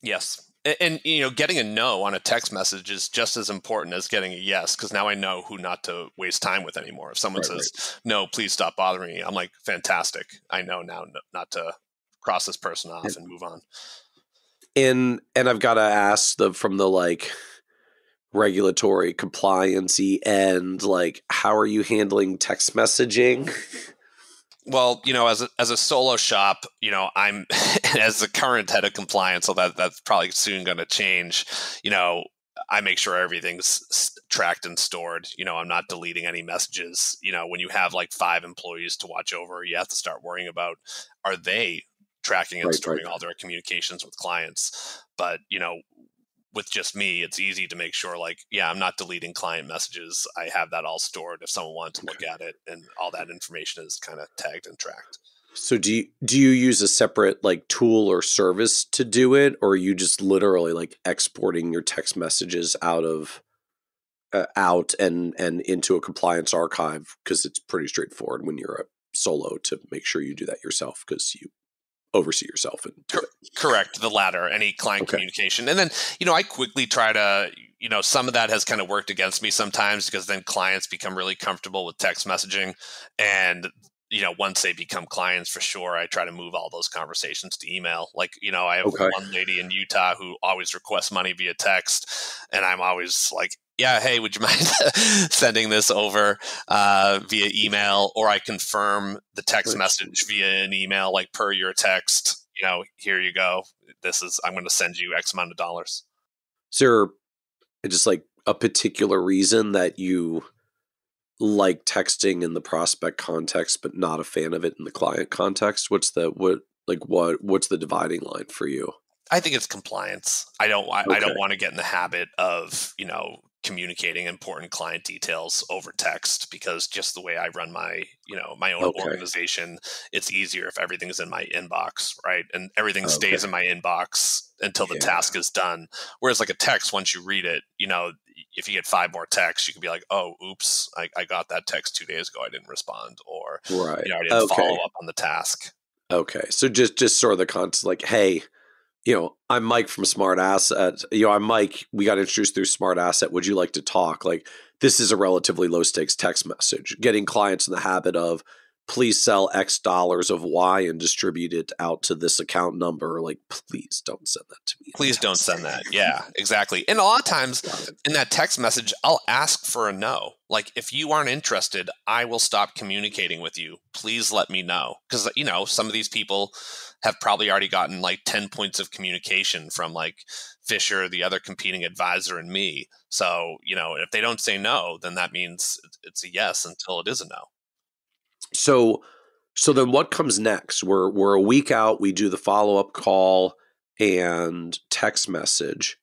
S3: Yes. And getting a no on a text message is just as important as getting a yes, because now I know who not to waste time with anymore. If someone says, no, please stop bothering me, I'm like, fantastic. I know now not to cross this person off and move on.
S4: And I've got to ask from the like regulatory compliancy end, like, how are you handling text messaging?
S3: Well, as a solo shop, I'm as the current head of compliance, so that's probably soon going to change. I make sure everything's tracked and stored. I'm not deleting any messages. When you have like 5 employees to watch over, you have to start worrying about, are they tracking and storing all their communications with clients? But, with just me, it's easy to make sure I'm not deleting client messages. I have that all stored if someone wants to look at it, and all that information is kind of tagged and tracked.
S4: So do you use a separate like tool or service to do it, or are you just literally like exporting your text messages out and into a compliance archive? Because it's pretty straightforward when you're a solo to make sure you do that yourself, because you oversee yourself. And
S3: correct, the latter, any client communication. And then, I quickly try to, some of that has kind of worked against me sometimes, because then clients become really comfortable with text messaging. And, once they become clients, for sure, I try to move all those conversations to email. Like, I have one lady in Utah who always requests money via text. And I'm always like, yeah, hey, would you mind sending this over via email? Or I confirm the text message via an email, like per your text, here you go. I'm going to send you X amount of dollars.
S4: Is there just like a particular reason that you like texting in the prospect context, but not a fan of it in the client context? What's the dividing line for you?
S3: I think it's compliance. I don't want to get in the habit of, communicating important client details over text, because just the way I run my, my own organization, it's easier if everything's in my inbox, right? And everything stays in my inbox until the task is done. Whereas like a text, once you read it, if you get 5 more texts, you can be like, oh, oops, I got that text 2 days ago, I didn't respond, or I didn't follow up on the task.
S4: Okay. So just sort of the concept, like, hey, I'm Mike from SmartAsset. I'm Mike. We got introduced through SmartAsset. Would you like to talk? Like, this is a relatively low stakes text message. Getting clients in the habit of, please sell X dollars of Y and distribute it out to this account number. Like, please don't send that to me.
S3: Please don't send that. Yeah, exactly. And a lot of times in that text message, I'll ask for a no. Like, if you aren't interested, I will stop communicating with you. Please let me know. Because, some of these people have probably already gotten like 10 points of communication from like Fisher, the other competing advisor, and me. So, if they don't say no, then that means it's a yes until it is a no.
S4: So then what comes next? We're a week out. We do the follow-up call and text message.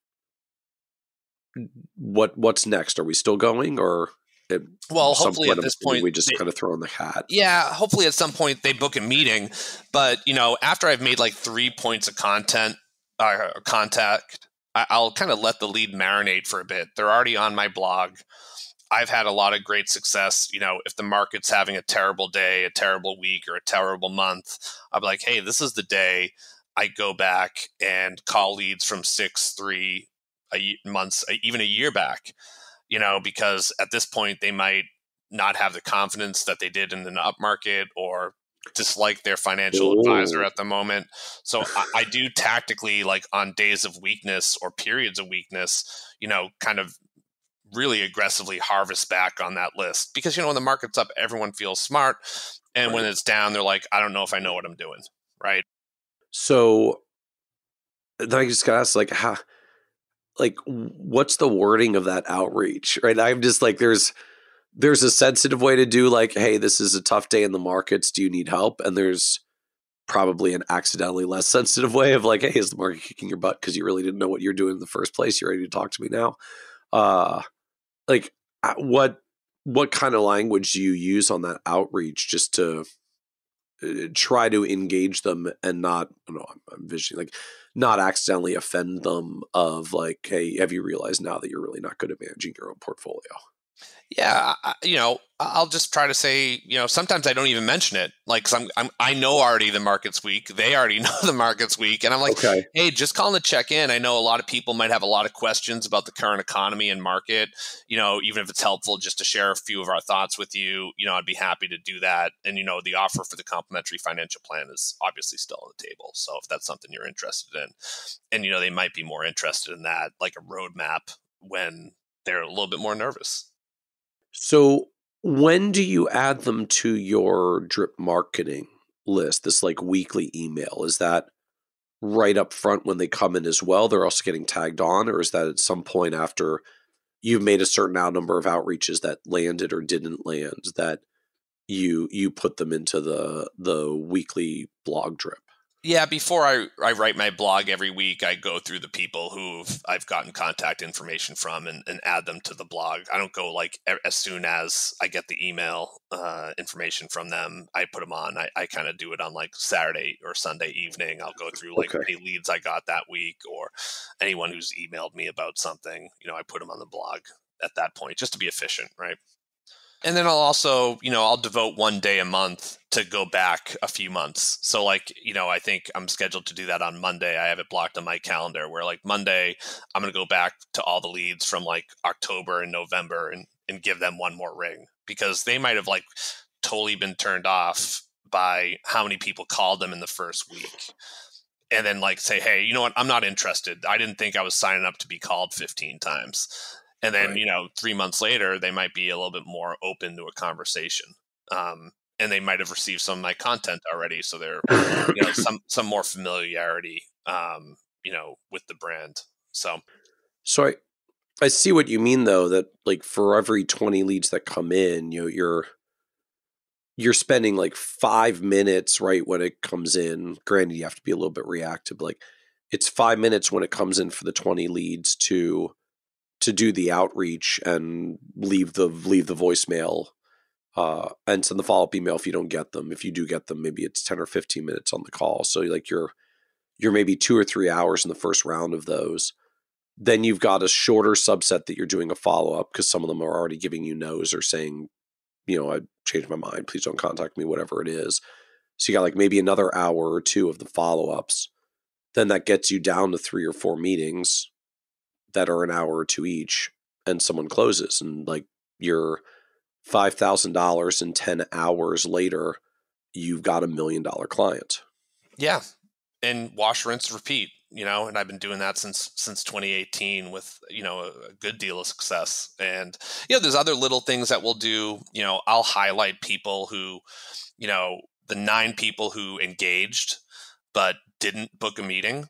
S4: What's next? Are we still going, or
S3: hopefully at this point
S4: we just kind of throw in the hat?
S3: Yeah, hopefully at some point they book a meeting. But after I've made like 3 points of contact, I'll kind of let the lead marinate for a bit. They're already on my blog. I've had a lot of great success. If the market's having a terrible day, a terrible week, or a terrible month, I'll be like, hey, this is the day I go back and call leads from 6-3 months, even a year back, because at this point they might not have the confidence that they did in an up market, or dislike their financial advisor at the moment. So I do tactically, like on days of weakness or periods of weakness, kind of really aggressively harvest back on that list, because when the market's up, everyone feels smart, and when it's down, they're like, I don't know if I know what I'm doing, right?
S4: So then I just got to ask, like, how, like, what's the wording of that outreach, right? I'm just like, there's a sensitive way to do, like, hey, this is a tough day in the markets, do you need help? And there's probably an accidentally less sensitive way of like, hey, is the market kicking your butt because you really didn't know what you're doing in the first place? You're ready to talk to me now. What what kind of language do you use on that outreach just to try to engage them and not, I don't know, I'm visioning, like not accidentally offend them of like, hey, have you realized now that you're really not good at managing your own portfolio?
S3: Yeah, I'll just try to say, sometimes I don't even mention it. Like, 'cause I know already the market's weak. They already know the market's weak, and I'm like,
S4: Okay.
S3: hey, just calling to check in. I know a lot of people might have a lot of questions about the current economy and market. Even if it's helpful just to share a few of our thoughts with you, I'd be happy to do that. And the offer for the complimentary financial plan is obviously still on the table. So if that's something you're interested in, and they might be more interested in that, like a roadmap, when they're a little bit more nervous.
S4: So when do you add them to your drip marketing list, this like weekly email? Is that right up front when they come in as well? They're also getting tagged on, or is that at some point after you've made a certain number of outreaches that landed or didn't land that you put them into the weekly blog drip?
S3: Yeah, before I write my blog every week, I go through the people who I've gotten contact information from and add them to the blog. I don't go like as soon as I get the email information from them, I put them on. I kind of do it on like Saturday or Sunday evening. I'll go through like
S4: Okay.
S3: any leads I got that week or anyone who's emailed me about something. I put them on the blog at that point just to be efficient, right? And then I'll also, I'll devote one day a month to go back a few months. So like, I think I'm scheduled to do that on Monday. I have it blocked on my calendar where like Monday, I'm going to go back to all the leads from like October and November and give them one more ring because they might have like totally been turned off by how many people called them in the first week. And then like say, hey, you know what? I'm not interested. I didn't think I was signing up to be called 15 times. And then,
S4: Right.
S3: 3 months later, they might be a little bit more open to a conversation. And they might have received some of my content already. So they're, some more familiarity, with the brand. So,
S4: So I see what you mean though, that like for every 20 leads that come in, you're spending like 5 minutes right when it comes in. Granted, you have to be a little bit reactive. Like it's 5 minutes when it comes in for the 20 leads to do the outreach and leave the voicemail and send the follow-up email if you don't get them. If you do get them, maybe it's 10 or 15 minutes on the call. So like you're maybe 2 or 3 hours in the first round of those. Then you've got a shorter subset that you're doing a follow-up because some of them are already giving you no's or saying, I changed my mind. Please don't contact me, whatever it is. So you got like maybe another hour or two of the follow-ups. Then that gets you down to 3 or 4 meetings that are an hour or two each, and someone closes, and like you're $5,000 and 10 hours later, you've got $1 million client.
S3: yeah. And wash, rinse, repeat, and I've been doing that since 2018 with, a good deal of success. And, there's other little things that we'll do. I'll highlight people who, the 9 people who engaged but didn't book a meeting.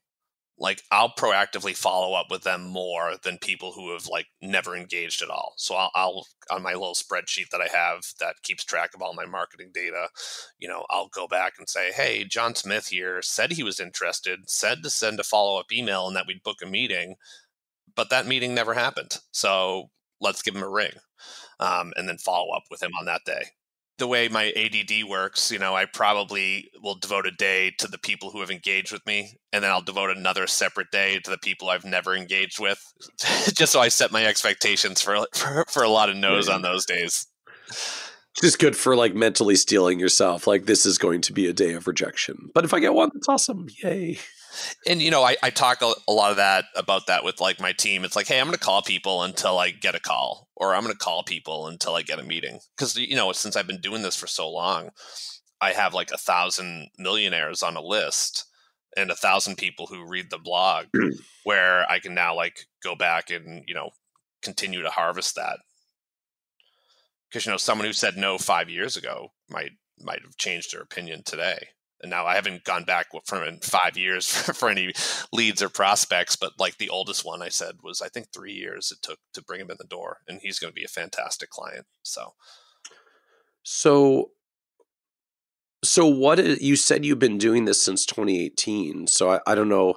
S3: Like I'll proactively follow up with them more than people who have like never engaged at all. So I'll on my little spreadsheet that I have that keeps track of all my marketing data, I'll go back and say, hey, John Smith here said he was interested, said to send a follow-up email and that we'd book a meeting, but that meeting never happened. So let's give him a ring and then follow up with him on that day. The way my ADD works, I probably will devote a day to the people who have engaged with me, and then I'll devote another separate day to the people I've never engaged with, just so I set my expectations for a lot of no's on those days.
S4: Just good for like mentally stealing yourself. Like this is going to be a day of rejection, but if I get one, that's awesome. Yay.
S3: And, I talk a lot about that with like my team. It's like, hey, I'm going to call people until I get a call, or I'm going to call people until I get a meeting. Because, since I've been doing this for so long, I have like 1,000 millionaires on a list and 1,000 people who read the blog where I can now like go back and, continue to harvest that. Because, someone who said no 5 years ago might have changed their opinion today. And now I haven't gone back from in 5 years for any leads or prospects, but like the oldest one I said was, I think 3 years it took to bring him in the door, and he's going to be a fantastic client.
S4: So you said you've been doing this since 2018. So I don't know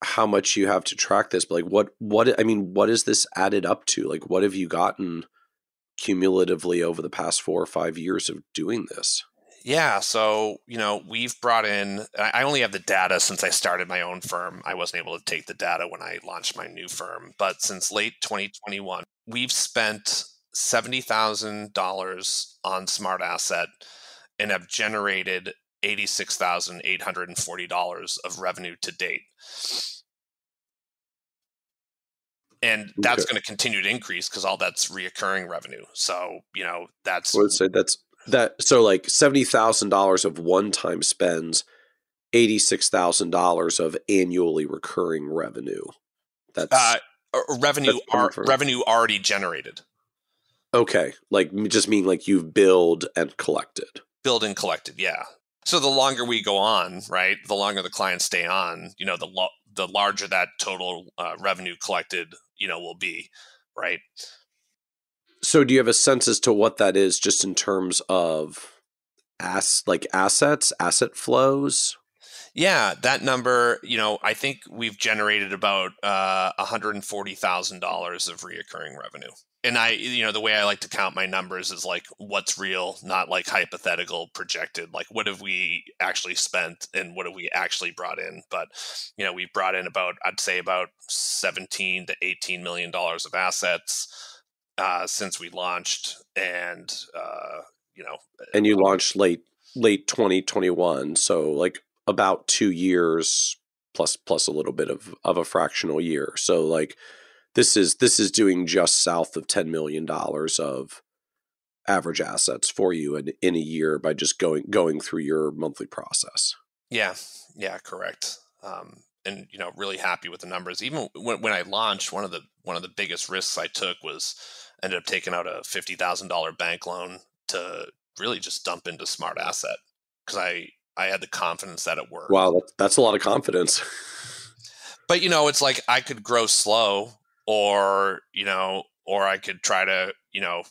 S4: how much you have to track this, but like what is this added up to? Like what have you gotten cumulatively over the past 4 or 5 years of doing this?
S3: Yeah. So, we've brought in, I only have the data since I started my own firm. I wasn't able to take the data when I launched my new firm. But since late 2021, we've spent $70,000 on SmartAsset and have generated $86,840 of revenue to date. And that's going to continue to increase because all that's reoccurring revenue. So, that's.
S4: I would say that. So like $70,000 of one-time spends, $86,000 of annually recurring revenue. That's
S3: revenue already generated.
S4: Okay, like just mean like you've billed and collected.
S3: Billed and collected, yeah. So the longer we go on, right, the longer the clients stay on, the larger that total revenue collected, will be, right?
S4: So do you have a sense as to what that is just in terms of assets, asset flows?
S3: Yeah, that number, I think we've generated about $140,000 of reoccurring revenue. And the way I like to count my numbers is like what's real, not like hypothetical projected, like what have we actually spent and what have we actually brought in. But, we've brought in I'd say about $17 to $18 million of assets since we launched. And,
S4: And you launched late 2021. So like about 2 years plus a little bit of a fractional year. So like this is doing just south of $10 million of average assets for you in a year by just going through your monthly process.
S3: Yeah, correct. And really happy with the numbers. Even when I launched, one of the biggest risks I took was ended up taking out a $50,000 bank loan to really just dump into SmartAsset because I had the confidence that it worked.
S4: Wow, that's a lot of confidence.
S3: But it's like I could grow slow, or I could try to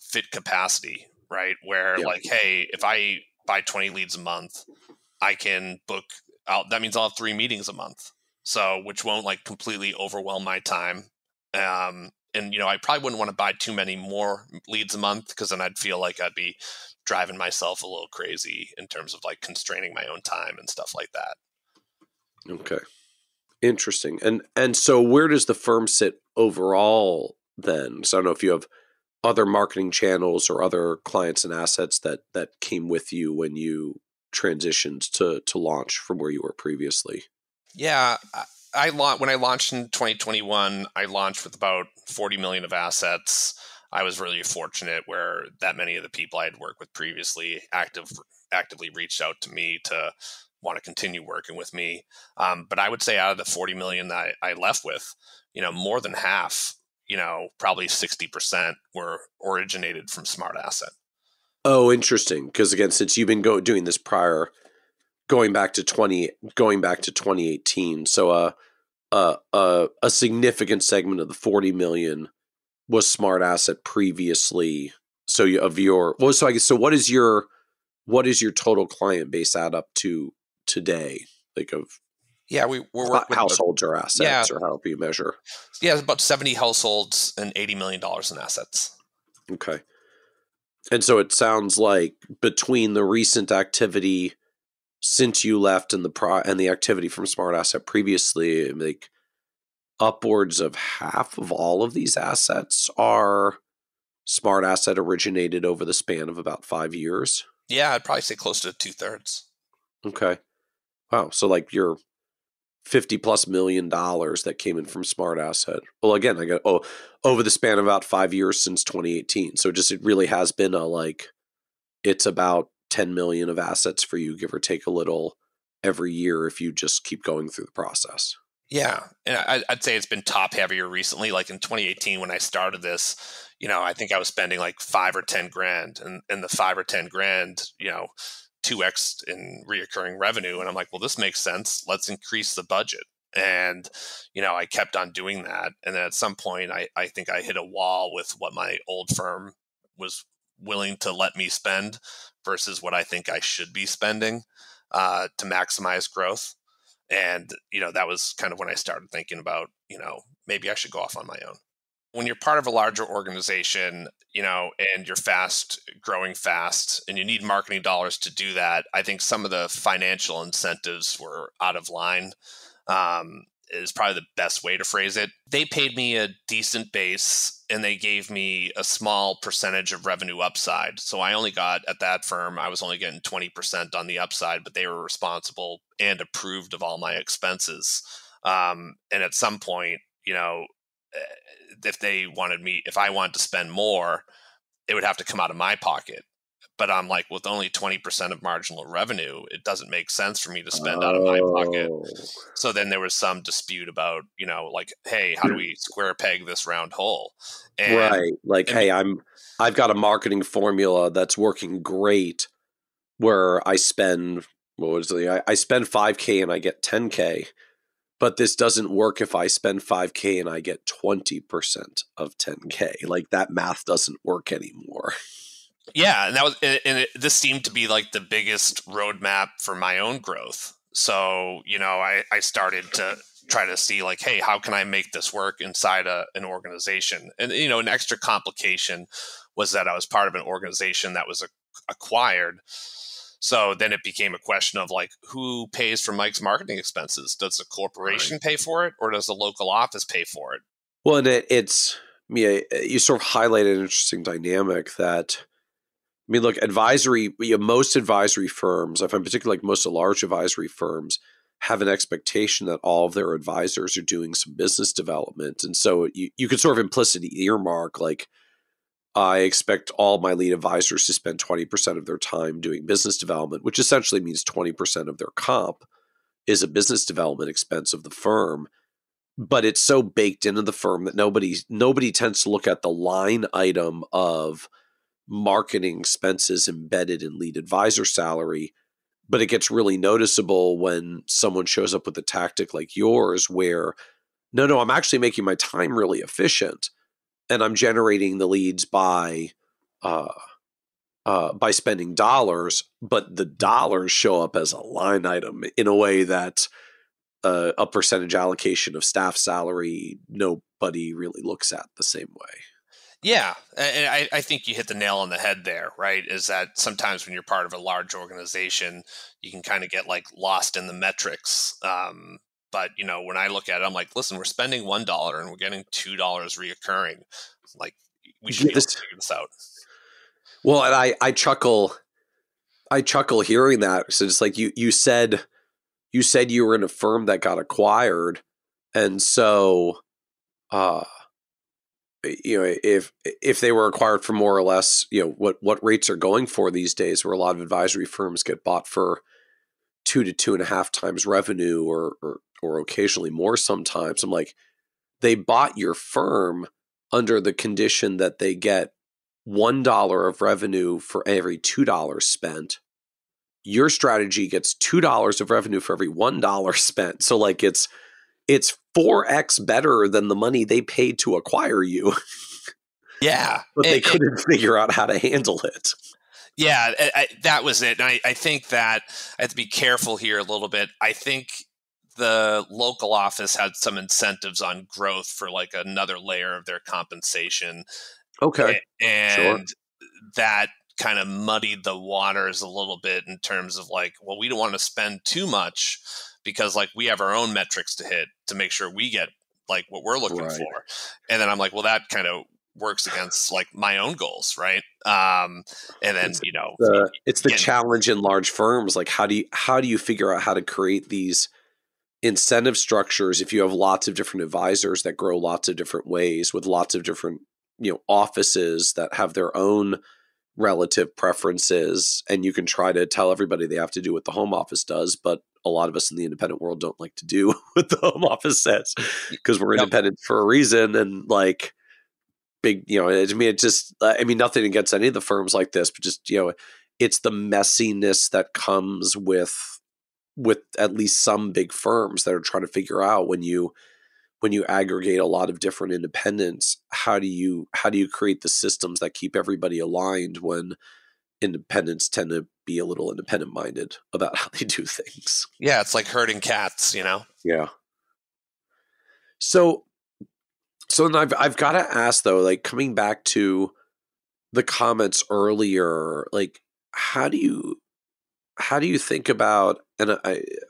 S3: fit capacity, right? Where like, hey, if I buy 20 leads a month, I can book out. That means I'll have 3 meetings a month, so which won't like completely overwhelm my time. And I probably wouldn't want to buy too many more leads a month because then I'd feel like I'd be driving myself a little crazy in terms of like constraining my own time and stuff like that.
S4: Okay. Interesting. And so where does the firm sit overall then? So I don't know if you have other marketing channels or other clients and assets that came with you when you transitioned to launch from where you were previously.
S3: Yeah. When I launched in 2021, I launched with about 40 million of assets. I was really fortunate where that many of the people I had worked with previously actively reached out to me to want to continue working with me. But I would say out of the 40 million that I left with, more than half, probably 60% were originated from SmartAsset.
S4: Oh, interesting. Because again, since you've been doing this prior, going back to 2018, so a significant segment of the 40 million was SmartAsset previously. So what is your total client base add up to today? Like of
S3: we're working
S4: households or assets or however you measure.
S3: Yeah, it's about 70 households and $80 million in assets.
S4: Okay. And so it sounds like between the recent activity since you left and the activity from SmartAsset previously, like upwards of half of all of these assets are SmartAsset originated over the span of about 5 years.
S3: Yeah, I'd probably say close to 2/3.
S4: Okay. Wow. So like your $50+ million that came in from SmartAsset. Well, again, over the span of about 5 years since 2018. So it really has been it's about 10 million of assets for you, give or take a little every year if you just keep going through the process.
S3: Yeah. And I'd say it's been top heavier recently. Like in 2018, when I started this, I think I was spending like 5 or 10 grand and the 5 or 10 grand, 2x in reoccurring revenue. And I'm like, well, this makes sense. Let's increase the budget. And, I kept on doing that. And then at some point, I think I hit a wall with what my old firm was willing to let me spend versus what I think I should be spending to maximize growth. And, that was kind of when I started thinking about, maybe I should go off on my own. when you're part of a larger organization, and you're growing fast, and you need marketing dollars to do that, I think some of the financial incentives were out of line. Is probably the best way to phrase it. They paid me a decent base and they gave me a small percentage of revenue upside. So I only got, at that firm, I was only getting 20% on the upside, but they were responsible and approved of all my expenses. And at some point, if I wanted to spend more, it would have to come out of my pocket. But I'm like, with only 20% of marginal revenue, it doesn't make sense for me to spend out of my pocket. So then there was some dispute about, like, hey, how do we square peg this round hole? And,
S4: right. Like, hey, I've got a marketing formula that's working great where I spend, I spend 5K and I get 10K, but this doesn't work if I spend 5K and I get 20% of 10K. Like, that math doesn't work anymore.
S3: Yeah, this seemed to be like the biggest roadmap for my own growth. So, I started to try to see like, hey, how can I make this work inside an organization? And, an extra complication was that I was part of an organization that was acquired. So then it became a question of like, who pays for Mike's marketing expenses? Does the corporation pay for it, or does the local office pay for it?
S4: Well, and you sort of highlighted an interesting dynamic that, look, most advisory firms, I find particularly like most of the large advisory firms, have an expectation that all of their advisors are doing some business development. And so you could sort of implicitly earmark, like, I expect all my lead advisors to spend 20% of their time doing business development, which essentially means 20% of their comp is a business development expense of the firm. But it's so baked into the firm that nobody tends to look at the line item of marketing expenses embedded in lead advisor salary. But it gets really noticeable when someone shows up with a tactic like yours where, no, I'm actually making my time really efficient and I'm generating the leads by spending dollars, but the dollars show up as a line item in a way that a percentage allocation of staff salary nobody really looks at the same way.
S3: Yeah, and I think you hit the nail on the head there, right? Is that sometimes when you're part of a large organization, you can kind of get like lost in the metrics. But when I look at it, I'm like, listen, we're spending $1 and we're getting $2 reoccurring. Like, we should be able to figure this out.
S4: Well, and I chuckle hearing that. So it's like you said you were in a firm that got acquired, and so if they were acquired for more or less, what rates are going for these days, where a lot of advisory firms get bought for 2 to 2.5 times revenue, or occasionally more sometimes. I'm like, they bought your firm under the condition that they get $1 of revenue for every $2 spent. Your strategy gets $2 of revenue for every $1 spent. So like it's 4x better than the money they paid to acquire you.
S3: Yeah.
S4: But they couldn't figure out how to handle it.
S3: Yeah, that was it. And I think that I have to be careful here a little bit. I think the local office had some incentives on growth for like another layer of their compensation.
S4: Okay.
S3: And that kind of muddied the waters a little bit in terms of like, well, we don't want to spend too much because like we have our own metrics to hit to make sure we get like what we're looking for. And then I'm like, well, that kind of works against like my own goals, right? And then
S4: it's the challenge in large firms. Like, how do you figure out how to create these incentive structures if you have lots of different advisors that grow lots of different ways with lots of different offices that have their own relative preferences, and you can try to tell everybody they have to do what the home office does, but a lot of us in the independent world don't like to do what the home office says because we're independent for a reason. And like big, nothing against any of the firms like this, but just, it's the messiness that comes with at least some big firms that are trying to figure out when you aggregate a lot of different independents, how do you create the systems that keep everybody aligned when independents tend to be a little independent minded about how they do things?
S3: Yeah, it's like herding cats,
S4: Yeah. So So then I've got to ask though, like coming back to the comments earlier, like how do you think about, and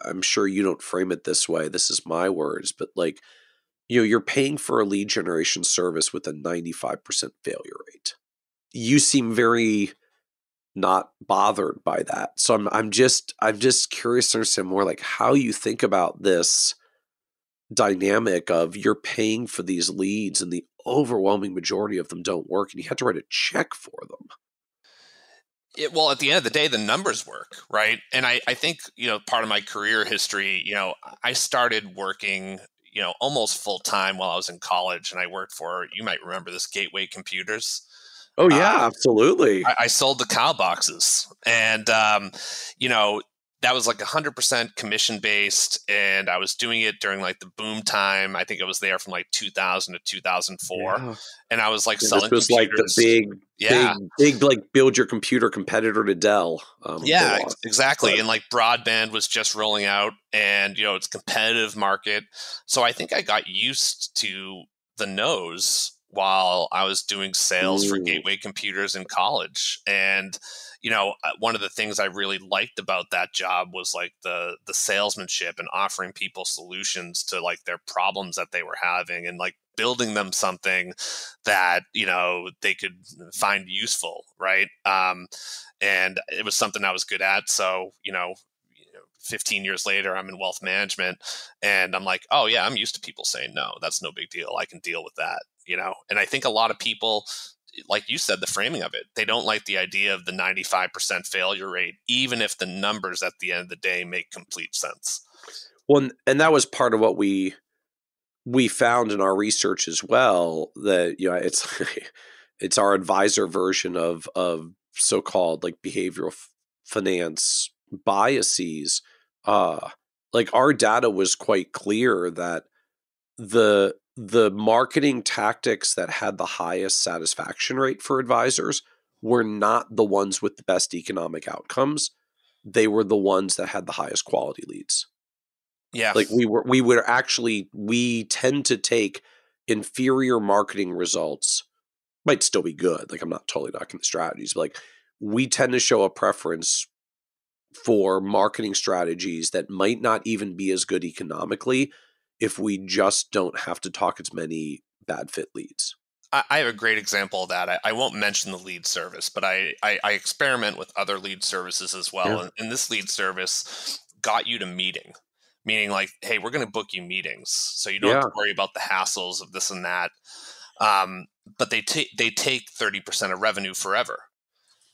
S4: I'm sure you don't frame it this way, this is my words, but like, you're paying for a lead generation service with a 95% failure rate. You seem very not bothered by that. So I'm just curious to understand more like how you think about this dynamic of you're paying for these leads and the overwhelming majority of them don't work and you have to write a check for them.
S3: Well, at the end of the day, the numbers work, right? And I think, part of my career history, I started working, almost full time while I was in college, and I worked for, you might remember this, Gateway Computers.
S4: Oh yeah, absolutely.
S3: I sold the cow boxes, and that was like 100% commission based, and I was doing it during like the boom time. I think I was there from like 2000 to 2004,
S4: Yeah.
S3: and I was like
S4: Yeah,
S3: selling
S4: this was
S3: computers.
S4: like the big like build your computer competitor to Dell.
S3: Exactly.
S4: But
S3: And like broadband was just rolling out, and it's a competitive market. So I think I got used to the nose while I was doing sales for Gateway Computers in college. And one of the things I really liked about that job was like the salesmanship and offering people solutions to like their problems that they were having, and like building them something that they could find useful, right? And it was something I was good at. So 15 years later, I'm in wealth management, and I'm like, oh yeah, I'm used to people saying no, that's no big deal, I can deal with that. And I think a lot of people, like you said, the framing of it, they don't like the idea of the 95% failure rate, even if the numbers at the end of the day make complete sense.
S4: Well, and that was part of what we found in our research as well, that it's it's our advisor version of so-called like behavioral finance biases. Like our data was quite clear that the marketing tactics that had the highest satisfaction rate for advisors were not the ones with the best economic outcomes. They were the ones that had the highest quality leads.
S3: Yeah.
S4: Like we tend to take inferior marketing results, might still be good. Like I'm not totally knocking the strategies, but like we tend to show a preference for marketing strategies that might not even be as good economically if we just don't have to talk as many bad fit leads.
S3: I have a great example of that. I won't mention the lead service, but I experiment with other lead services as well.
S4: Yeah.
S3: And this lead service got you to meaning like, hey, we're going to book you meetings, so you don't have to worry about the hassles of this and that. But they take 30% of revenue forever.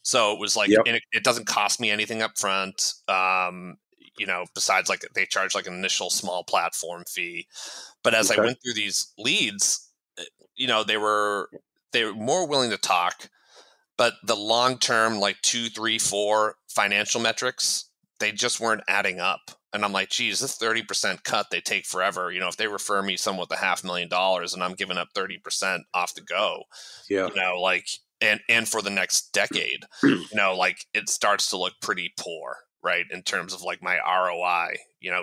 S3: So it was like, and it doesn't cost me anything up front. Besides like they charge like an initial small platform fee. But as I went through these leads, they were more willing to talk, but the long-term, like 2, 3, 4 financial metrics, they just weren't adding up. And I'm like, geez, this 30% cut, they take forever. If they refer me someone with $500,000 and I'm giving up 30% off the go, and for the next decade, like it starts to look pretty poor, right? In terms of like my ROI,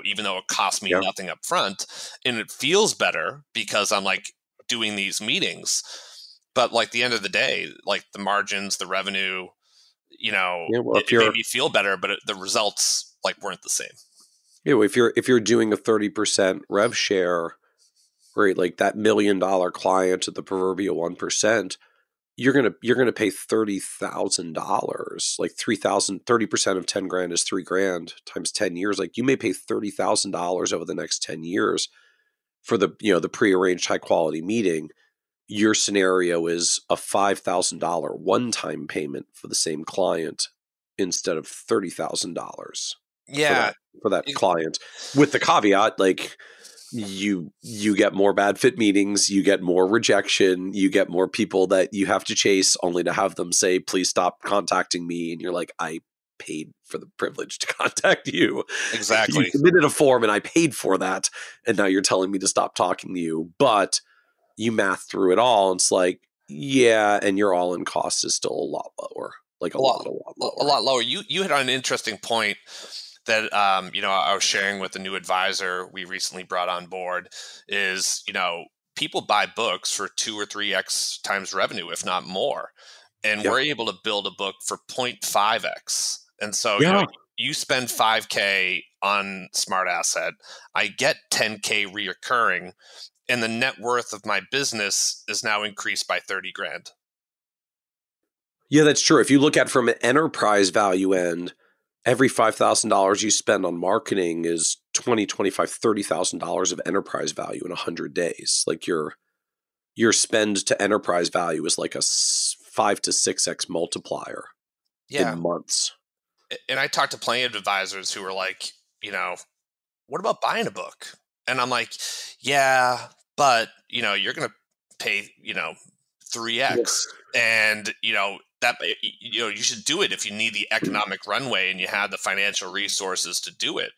S3: even though it cost me nothing up front, and it feels better because I'm like doing these meetings, but like the end of the day, like the margins, the revenue, it made me feel better, but the results like weren't the same.
S4: If you're doing a 30% rev share, right, like that $1 million client at the proverbial 1%, you're gonna pay $30,000, like 30% of 10 grand is $3,000 times 10 years. Like you may pay $30,000 over the next 10 years for the the prearranged high quality meeting. Your scenario is a $5,000 one-time payment for the same client instead of $30,000.
S3: Yeah,
S4: for that client, with the caveat like you get more bad fit meetings, you get more rejection, you get more people that you have to chase only to have them say, please stop contacting me. And you're like, I paid for the privilege to contact you.
S3: Exactly.
S4: You submitted a form and I paid for that. And now you're telling me to stop talking to you. But you math through it all. And it's like, yeah. And your all-in cost is still a lot lower, like a lot lower.
S3: A lot lower. You hit on an interesting point that, I was sharing with a new advisor we recently brought on board is, people buy books for 2 or 3x times revenue, if not more. And we're able to build a book for 0.5x. And so, you spend $5K on SmartAsset, I get $10K reoccurring, and the net worth of my business is now increased by 30 grand.
S4: Yeah, that's true. If you look at it from an enterprise value end, every $5,000 you spend on marketing is $20,000, $25,000, $30,000 of enterprise value in 100 days. Like your spend to enterprise value is like a 5 to 6x multiplier in months.
S3: And I talked to plenty of advisors who were like, what about buying a book? And I'm like, yeah, but you're going to pay 3x, and that you should do it if you need the economic runway and you have the financial resources to do it.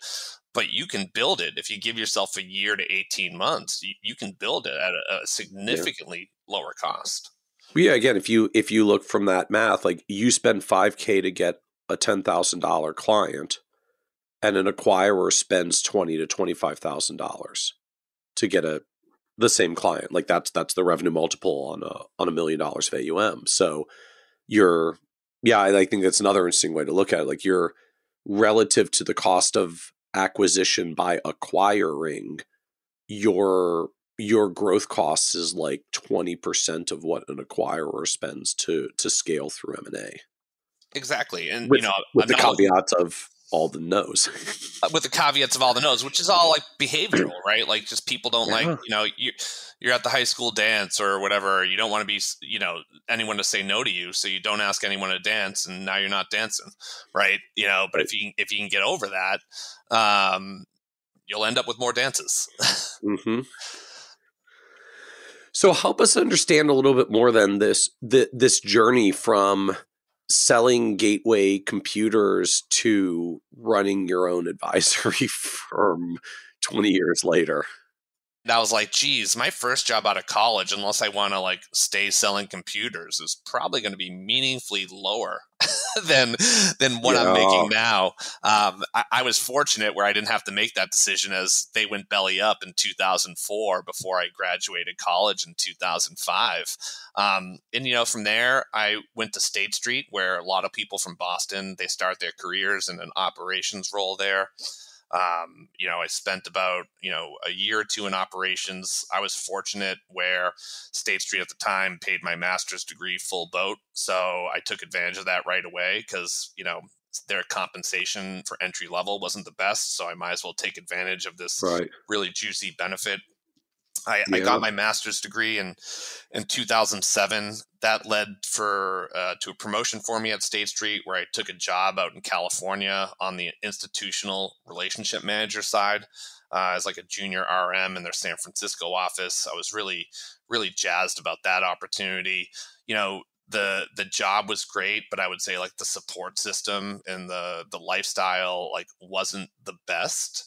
S3: But you can build it if you give yourself a year to 18 months. You can build it at a significantly lower cost.
S4: Yeah, again, if you look from that math, like you spend $5K to get a $10,000 client, and an acquirer spends $20,000 to $25,000 to get the same client. Like that's the revenue multiple on $1 million of AUM. So I think that's another interesting way to look at it. Like you're relative to the cost of acquisition by acquiring, your growth costs is like 20% of what an acquirer spends to scale through M&A.
S3: Exactly. And
S4: with the caveats of all the no's.
S3: With the caveats of all the no's, which is all like behavioral, right? Like just people don't like, you're at the high school dance or whatever. You don't want to be, anyone to say no to you. So you don't ask anyone to dance, and now you're not dancing. Right. But if you can get over that, you'll end up with more dances.
S4: Mm-hmm. So help us understand a little bit more than this journey from selling gateway computers to running your own advisory firm 20 years later.
S3: And I was like, geez, my first job out of college, unless I want to like stay selling computers, is probably going to be meaningfully lower than what I'm making now. I was fortunate where I didn't have to make that decision, as they went belly up in 2004 before I graduated college in 2005. And from there, I went to State Street, where a lot of people from Boston, they start their careers in an operations role there. I spent about, a year or two in operations. I was fortunate where State Street at the time paid my master's degree full boat. So I took advantage of that right away because, their compensation for entry level wasn't the best. So I might as well take advantage of this really juicy benefit. I got my master's degree in 2007. That led to a promotion for me at State Street, where I took a job out in California on the institutional relationship manager side as like a junior RM in their San Francisco office. I was really, really jazzed about that opportunity. The job was great, but I would say like the support system and the lifestyle like wasn't the best.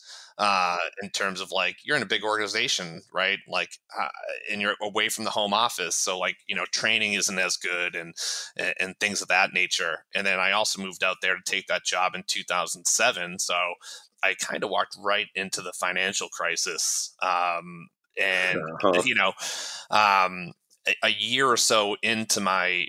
S3: In terms of like, you're in a big organization, right? Like, and you're away from the home office. So like, training isn't as good and things of that nature. And then I also moved out there to take that job in 2007. So I kind of walked right into the financial crisis. A year or so into my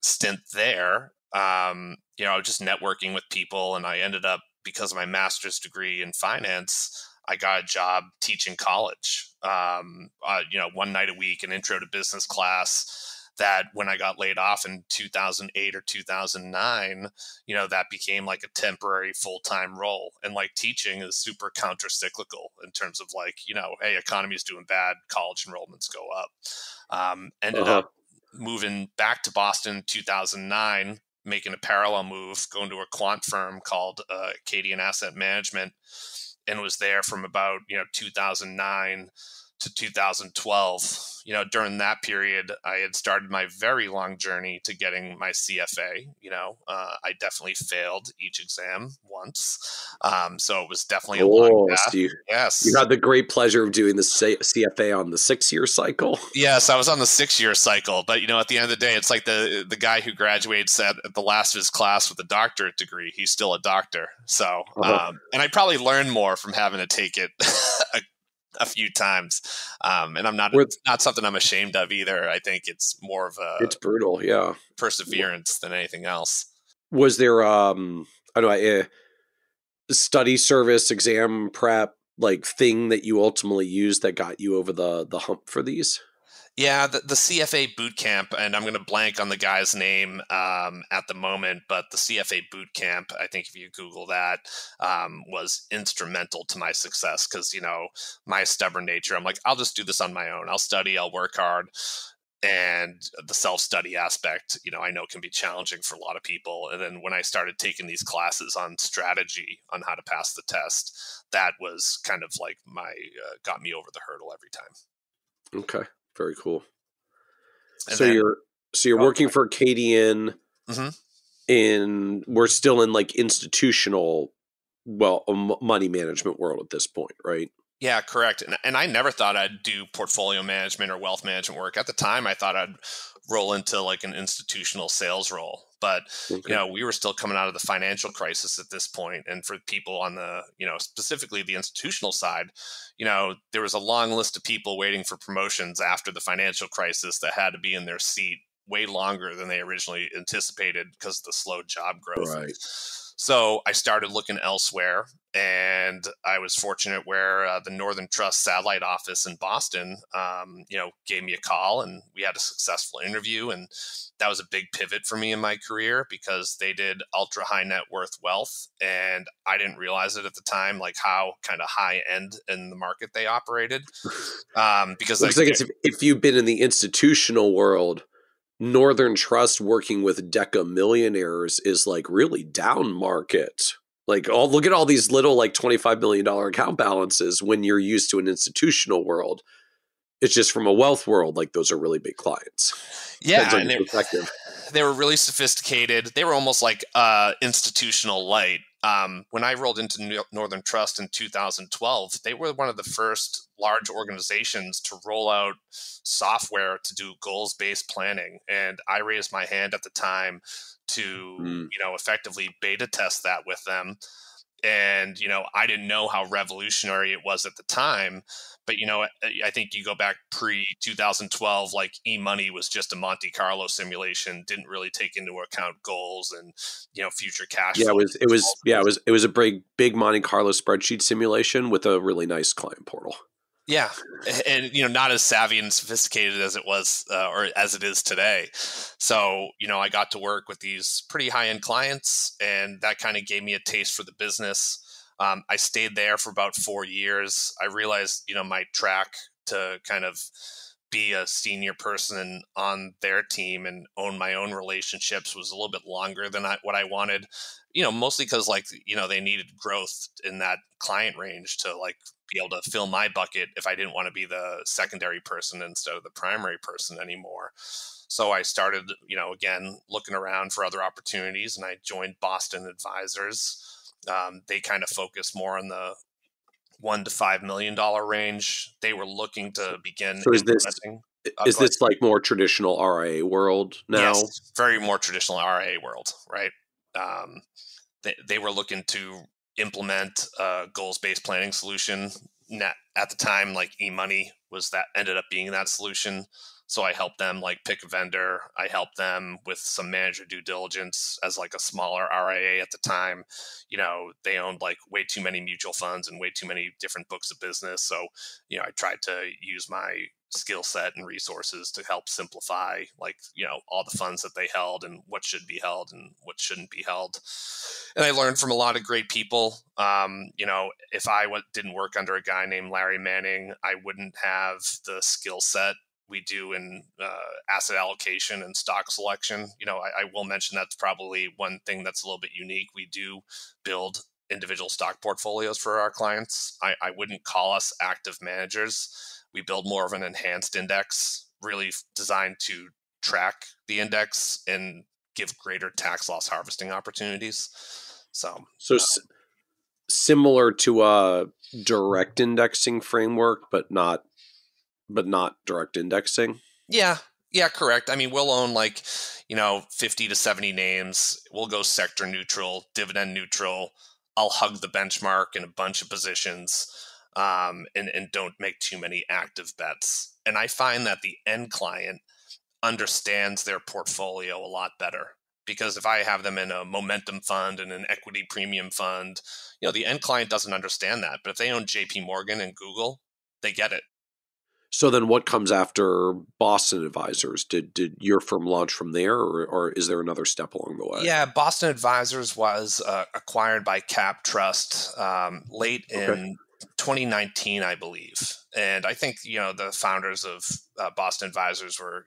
S3: stint there, I was just networking with people, and I ended up, because of my master's degree in finance, I got a job teaching college, one night a week, an intro to business class, that when I got laid off in 2008 or 2009, that became like a temporary full-time role. And like teaching is super counter-cyclical in terms of like, hey, economy is doing bad, college enrollments go up. Ended up moving back to Boston in 2009, making a parallel move, going to a quant firm called Acadian Asset Management, and was there from about 2009 to 2012. During that period, I had started my very long journey to getting my CFA. I definitely failed each exam once, so it was definitely a long path.
S4: So you had the great pleasure of doing the CFA on the 6-year cycle.
S3: Yes, I was on the 6-year cycle, but at the end of the day, it's like the guy who graduates at the last of his class with a doctorate degree. He's still a doctor. So, and I probably learned more from having to take it a few times. And I'm not something I'm ashamed of either. I think it's more of a
S4: It's brutal, yeah.
S3: perseverance than anything else.
S4: Was there I don't know, a study service, exam prep like thing that you ultimately used that got you over the hump for these?
S3: Yeah, the CFA boot camp, and I'm going to blank on the guy's name at the moment, but the CFA boot camp, I think if you Google that, was instrumental to my success because, my stubborn nature, I'm like, I'll just do this on my own. I'll study, I'll work hard. And the self-study aspect, I know can be challenging for a lot of people. And then when I started taking these classes on strategy on how to pass the test, that was kind of like got me over the hurdle every time.
S4: Okay. Very cool.
S3: And
S4: So
S3: then,
S4: you're working for Acadian
S3: mm-hmm.
S4: we're still in like institutional, money management world at this point, right?
S3: Yeah, correct. And I never thought I'd do portfolio management or wealth management work. At the time, I thought I'd roll into like an institutional sales role. But,
S4: Okay.
S3: we were still coming out of the financial crisis at this point. And for people on the, specifically the institutional side, there was a long list of people waiting for promotions after the financial crisis that had to be in their seat way longer than they originally anticipated because of the slow job growth.
S4: Right.
S3: So I started looking elsewhere, and I was fortunate where the Northern Trust satellite office in Boston, gave me a call, and we had a successful interview. And that was a big pivot for me in my career because they did ultra high net worth wealth, and I didn't realize it at the time, like how kind of high end in the market they operated. Because
S4: looks like it's if you've been in the institutional world, Northern Trust working with Deca millionaires is like really down market. Like, look at all these little like $25 million account balances when you're used to an institutional world. It's just from a wealth world, like those are really big clients.
S3: Yeah,
S4: and
S3: they were really sophisticated. They were almost like institutional light. When I rolled into Northern Trust in 2012, they were one of the first large organizations to roll out software to do goals-based planning. And I raised my hand at the time to, effectively beta test that with them. And, I didn't know how revolutionary it was at the time. But, I think you go back pre-2012, like e-money was just a Monte Carlo simulation, didn't really take into account goals and, future cash flow.
S4: It was a big Monte Carlo spreadsheet simulation with a really nice client portal.
S3: Yeah. And, not as savvy and sophisticated as it was or as it is today. So, I got to work with these pretty high-end clients, and that kind of gave me a taste for the business. I stayed there for about 4 years. I realized, my track to kind of be a senior person on their team and own my own relationships was a little bit longer than what I wanted, mostly because they needed growth in that client range to be able to fill my bucket if I didn't want to be the secondary person instead of the primary person anymore. So I started, again, looking around for other opportunities, and I joined Boston Advisors. They kind of focus more on the $1 to $5 million range. They were looking to begin.
S4: So is this like more traditional RIA world now?
S3: Yes, very more traditional RIA world, right? They were looking to implement a goals-based planning solution. At the time, like e-money ended up being that solution. So I helped them pick a vendor. I helped them with some manager due diligence as a smaller RIA at the time. They owned way too many mutual funds and way too many different books of business. So, I tried to use my skill set and resources to help simplify all the funds that they held and what should be held and what shouldn't be held. And I learned from a lot of great people. If I didn't work under a guy named Larry Manning, I wouldn't have the skill set we do in asset allocation and stock selection. I will mention that's probably one thing that's a little bit unique. We do build individual stock portfolios for our clients. I wouldn't call us active managers. We build more of an enhanced index, really designed to track the index and give greater tax loss harvesting opportunities. So
S4: similar to a direct indexing framework, but not direct indexing.
S3: Yeah, correct. I mean, we'll own 50 to 70 names. We'll go sector neutral, dividend neutral. I'll hug the benchmark in a bunch of positions. and don't make too many active bets. And I find that the end client understands their portfolio a lot better. Because if I have them in a momentum fund and an equity premium fund, the end client doesn't understand that. But if they own JP Morgan and Google, they get it.
S4: So then what comes after Boston Advisors? Did your firm launch from there, or is there another step along the way?
S3: Yeah, Boston Advisors was acquired by Cap Trust late in 2019, I believe. And I think, the founders of Boston Advisors were,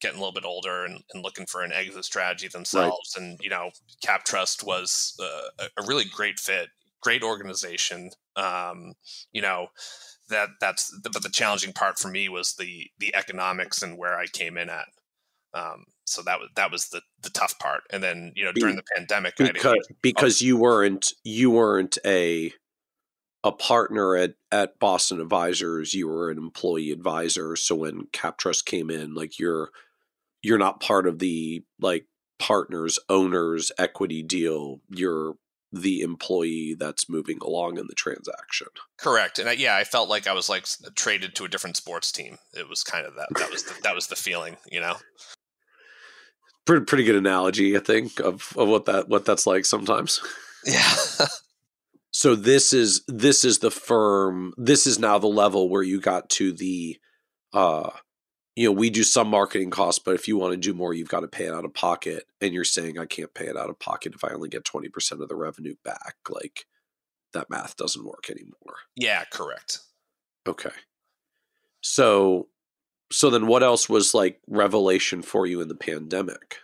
S3: getting a little bit older and looking for an exit strategy themselves. Right. And, Cap Trust was a really great fit, great organization. But the challenging part for me was the economics and where I came in at. So that was the tough part. And then, during the pandemic,
S4: because you weren't a partner at Boston Advisors, you were an employee advisor. So when Cap Trust came in, like you're not part of the partners, owners, equity deal. You're the employee that's moving along in the transaction.
S3: Correct. And I felt like I was traded to a different sports team. It was kind of that was the feeling,
S4: Pretty good analogy, I think, of what that's like sometimes.
S3: Yeah.
S4: So this is the firm. This is now the level where you got to the, we do some marketing costs, but if you want to do more, you've got to pay it out of pocket. And you're saying I can't pay it out of pocket if I only get 20% of the revenue back. Like that math doesn't work anymore.
S3: Yeah, correct.
S4: Okay. So then what else was revelation for you in the pandemic?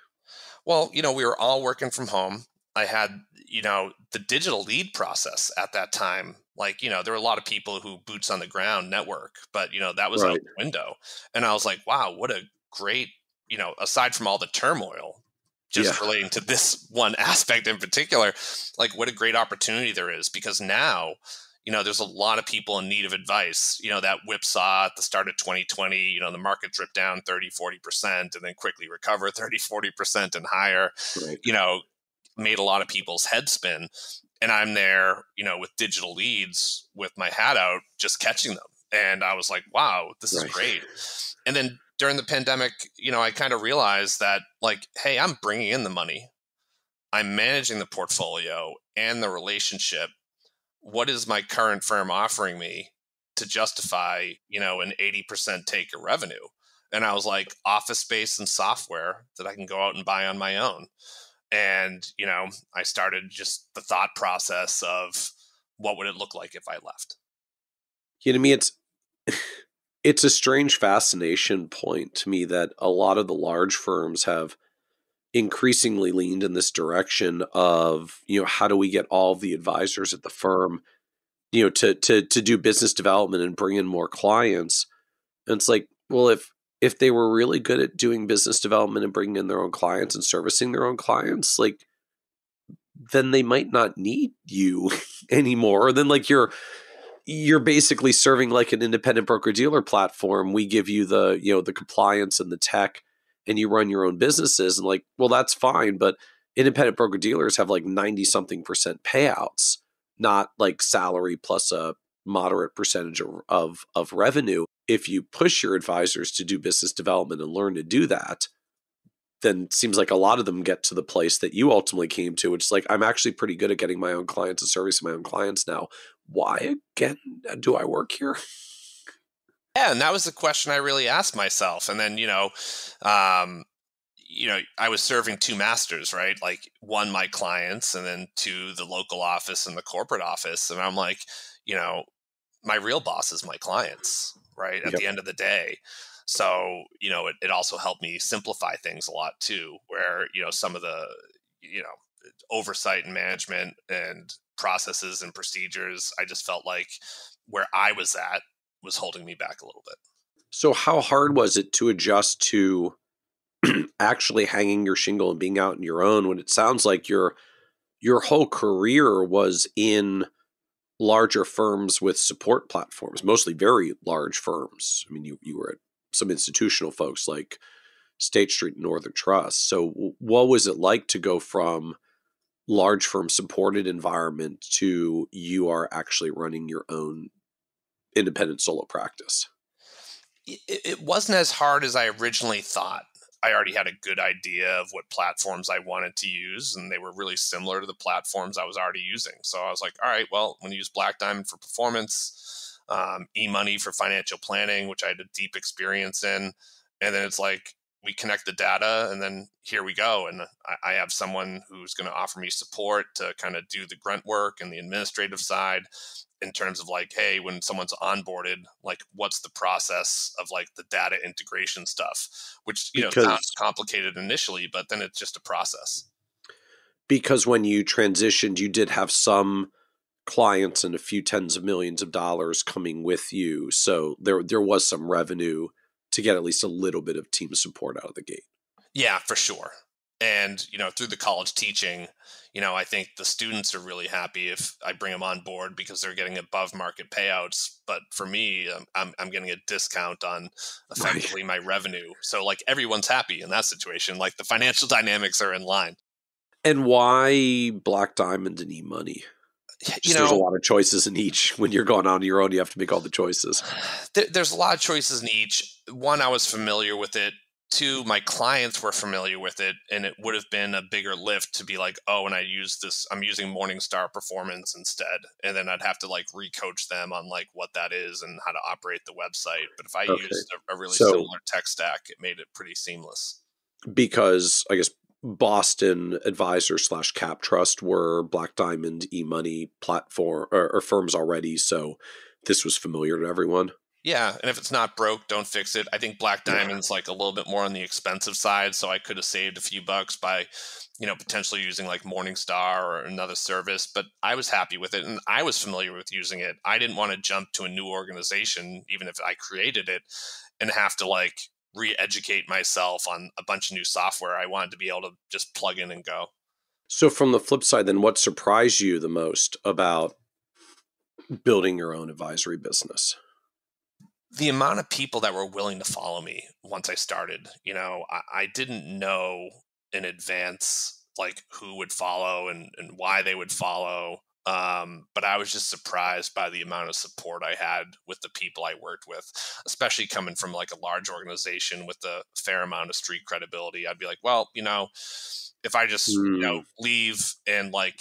S3: Well, we were all working from home. I had, the digital lead process at that time. There were a lot of people who boots on the ground network, but, that was out the window. And I was like, wow, what a great, aside from all the turmoil, just relating to this one aspect in particular, what a great opportunity there is, because now, there's a lot of people in need of advice. That whipsaw at the start of 2020, the market dripped down 30-40% and then quickly recover 30-40% and higher, made a lot of people's heads spin. And I'm there, with digital leads with my hat out, just catching them. And I was like, wow, this is great. And then during the pandemic, I kind of realized that hey, I'm bringing in the money. I'm managing the portfolio and the relationship. What is my current firm offering me to justify, an 80% take of revenue? And I was like, office space and software that I can go out and buy on my own. And, I started just the thought process of what would it look like if I left?
S4: To me, it's a strange fascination point to me that a lot of the large firms have increasingly leaned in this direction of, how do we get all of the advisors at the firm, to do business development and bring in more clients. And it's like, well, if they were really good at doing business development and bringing in their own clients and servicing their own clients, then they might not need you anymore. Or then you're basically serving like an independent broker dealer platform. We give you the, the compliance and the tech, and you run your own businesses. And well, that's fine. But independent broker dealers have 90-something% payouts, not salary plus a moderate percentage of revenue. If you push your advisors to do business development and learn to do that, then it seems like a lot of them get to the place that you ultimately came to, which is I'm actually pretty good at getting my own clients and servicing my own clients now. Why again do I work here?
S3: Yeah, and that was the question I really asked myself. And then, I was serving two masters, right? One, my clients, and then two, the local office and the corporate office. And I'm like, my real boss is my clients, right? At the end of the day. So, it also helped me simplify things a lot too, where, some of the, oversight and management and processes and procedures, I just felt like where I was at was holding me back a little bit.
S4: So how hard was it to adjust to actually hanging your shingle and being out on your own when it sounds like your whole career was in larger firms with support platforms, mostly very large firms? I mean, you were at some institutional folks like State Street and Northern Trust. So what was it like to go from large firm supported environment to you are actually running your own independent solo practice?
S3: It wasn't as hard as I originally thought. I already had a good idea of what platforms I wanted to use, and they were really similar to the platforms I was already using. So I was like, all right, well, I'm going to use Black Diamond for performance, eMoney for financial planning, which I had a deep experience in. And then it's like, we connect the data, and then here we go. And I have someone who's going to offer me support to kind of do the grunt work and the administrative side in terms of like, hey, when someone's onboarded, like what's the process of like the data integration stuff, which,
S4: Because
S3: sounds complicated initially, but then it's just a process.
S4: because when you transitioned, you did have some clients and a few tens of millions of dollars coming with you. So there was some revenue to get at least a little bit of team support out of the gate.
S3: Yeah, for sure. And, through the college teaching, I think the students are really happy if I bring them on board because they're getting above market payouts. But for me, I'm getting a discount on effectively my revenue. So like everyone's happy in that situation. Like the financial dynamics are in line.
S4: And why Black Diamond and eMoney? Just there's a lot of choices in each. When you're going on your own, you have to make all the choices.
S3: There's a lot of choices in each. One, I was familiar with it. Two, my clients were familiar with it, and it would have been a bigger lift to be like, oh, and I use this, I'm using Morningstar Performance instead. And then I'd have to like recoach them on like what that is and how to operate the website. But if I used a really similar tech stack, it made it pretty seamless.
S4: Because I guess Boston Advisor / Cap Trust were Black Diamond eMoney platform or firms already. So this was familiar to everyone.
S3: Yeah, and if it's not broke, don't fix it. I think Black Diamond's like a little bit more on the expensive side, so I could have saved a few bucks by, potentially using like Morningstar or another service, but I was happy with it and I was familiar with using it. I didn't want to jump to a new organization, even if I created it, and have to like re-educate myself on a bunch of new software. I wanted to be able to just plug in and go.
S4: So from the flip side, then what surprised you the most about building your own advisory business?
S3: The amount of people that were willing to follow me once I started. I didn't know in advance like who would follow and why they would follow. But I was just surprised by the amount of support I had with the people I worked with, especially coming from like a large organization with a fair amount of street credibility. I'd be like, well, if I just, leave and like,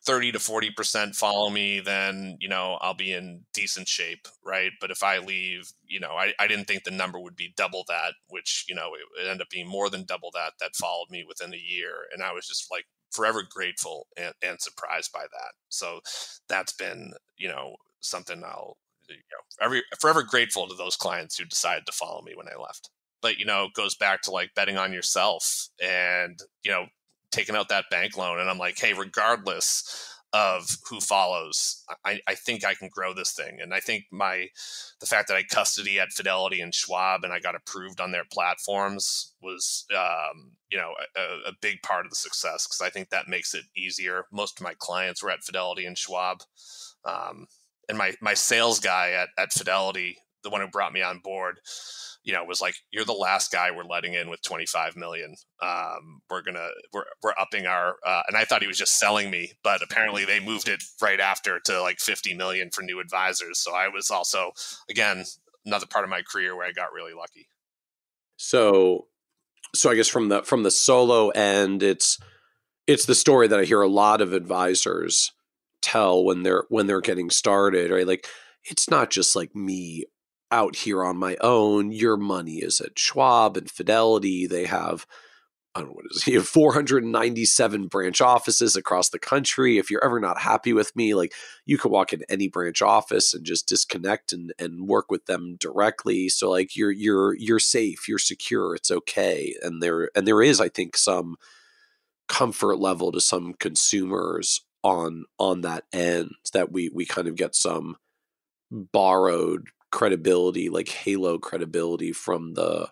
S3: 30 to 40% follow me, then, I'll be in decent shape. Right. But if I leave, I didn't think the number would be double that, which, it ended up being more than double that followed me within a year. And I was just like forever grateful and surprised by that. So that's been, something I'll, forever grateful to those clients who decided to follow me when I left. But, it goes back to like betting on yourself and, taking out that bank loan. And I'm like, hey, regardless of who follows, I think I can grow this thing. And I think the fact that I custody at Fidelity and Schwab and I got approved on their platforms was, a big part of the success, because I think that makes it easier. Most of my clients were at Fidelity and Schwab. And my sales guy at Fidelity, the one who brought me on board, was like, you're the last guy we're letting in with 25 million. We're upping our, and I thought he was just selling me, but apparently they moved it right after to like 50 million for new advisors. So I was also, again, another part of my career where I got really lucky.
S4: So I guess from the solo end, it's the story that I hear a lot of advisors tell when they're getting started, right? Like, it's not just like me out here on my own. Your money is at Schwab and Fidelity. They have, I don't know what it is, you have 497 branch offices across the country. If you're ever not happy with me, like, you could walk in any branch office and just disconnect and work with them directly. So like you're safe, you're secure, it's okay. And there is, I think, some comfort level to some consumers on that end, that we kind of get some borrowed credibility, like halo credibility, from the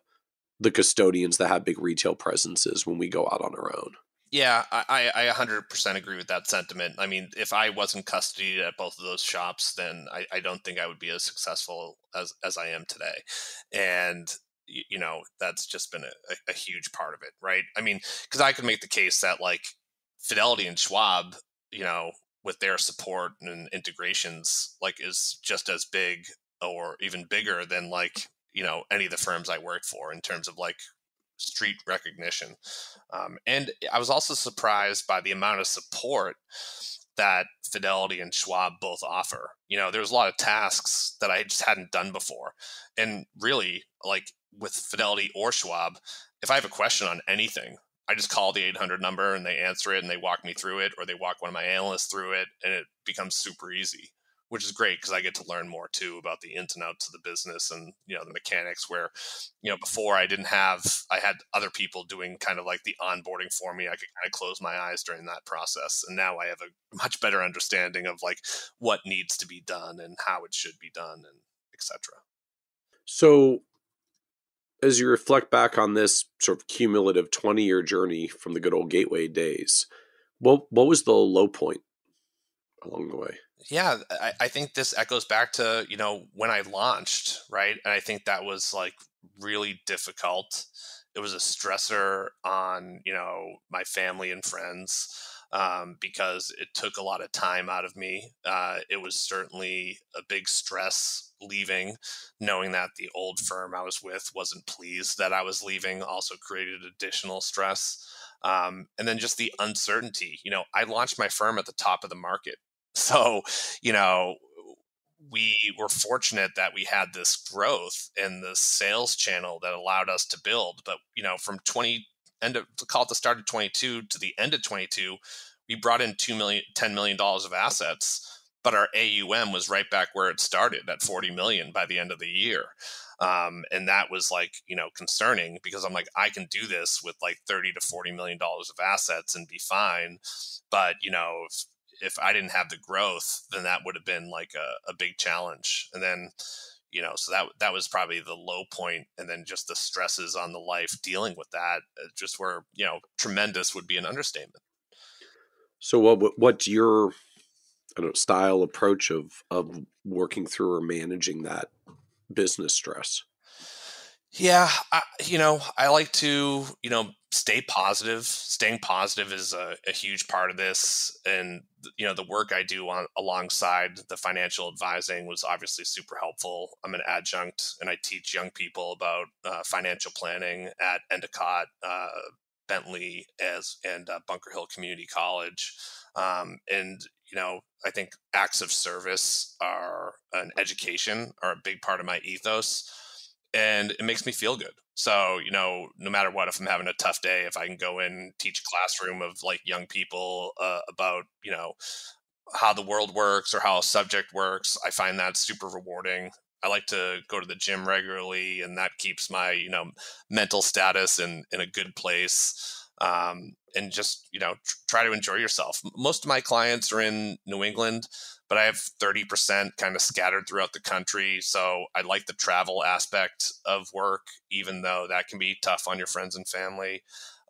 S4: custodians that have big retail presences when we go out on our own.
S3: Yeah, I 100% agree with that sentiment. I mean, if I wasn't custodied at both of those shops, then I don't think I would be as successful as I am today. And, that's just been a huge part of it, right? I mean, because I could make the case that like Fidelity and Schwab, with their support and integrations, like is just as big or even bigger than like, any of the firms I worked for in terms of like street recognition. And I was also surprised by the amount of support that Fidelity and Schwab both offer. There's a lot of tasks that I just hadn't done before. And really, like with Fidelity or Schwab, if I have a question on anything, I just call the 800 number and they answer it and they walk me through it, or they walk one of my analysts through it, and it becomes super easy, which is great because I get to learn more too about the ins and outs of the business and, the mechanics where, before I had other people doing kind of like the onboarding for me. I could kind of close my eyes during that process. And now I have a much better understanding of like what needs to be done and how it should be done and et cetera.
S4: So as you reflect back on this sort of cumulative 20-year journey from the good old Gateway days, what was the low point along the way?
S3: Yeah, I think this echoes back to, when I launched, right? And I think that was like really difficult. It was a stressor on, my family and friends, because it took a lot of time out of me. It was certainly a big stress leaving, knowing that the old firm I was with wasn't pleased that I was leaving, also created additional stress. And then just the uncertainty. I launched my firm at the top of the market. So, we were fortunate that we had this growth in the sales channel that allowed us to build. But, from call it the start of 22 to the end of 22, we brought in $10 million of assets, but our AUM was right back where it started at 40 million by the end of the year. And that was like, concerning because I'm like, I can do this with like 30 to $40 million of assets and be fine. But, if I didn't have the growth, then that would have been like a big challenge. And then, so that was probably the low point. And then just the stresses on the life dealing with that just were, tremendous would be an understatement.
S4: So what's your style approach of working through or managing that business stress?
S3: Yeah, I like to, stay positive. Staying positive is a huge part of this. And, the work I do alongside the financial advising was obviously super helpful. I'm an adjunct and I teach young people about financial planning at Endicott, Bentley and Bunker Hill Community College. And, I think acts of service an education are a big part of my ethos. And it makes me feel good. So, no matter what, if I'm having a tough day, if I can go in and teach a classroom of like young people about, how the world works or how a subject works, I find that super rewarding. I like to go to the gym regularly, and that keeps my, mental status in a good place. And just, try to enjoy yourself. Most of my clients are in New England, but I have 30% kind of scattered throughout the country. So I like the travel aspect of work, even though that can be tough on your friends and family.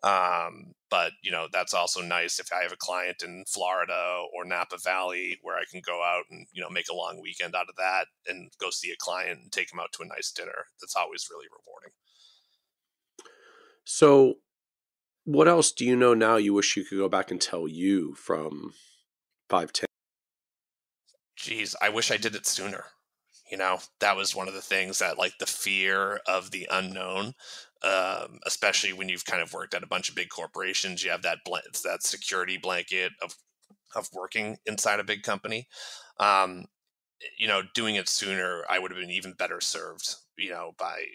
S3: But, that's also nice if I have a client in Florida or Napa Valley where I can go out and, make a long weekend out of that and go see a client and take them out to a nice dinner. That's always really rewarding.
S4: So what else do you know now you wish you could go back and tell you from 5-10?
S3: Geez, I wish I did it sooner. That was one of the things that like the fear of the unknown, especially when you've kind of worked at a bunch of big corporations, you have that security blanket of working inside a big company. Doing it sooner, I would have been even better served, by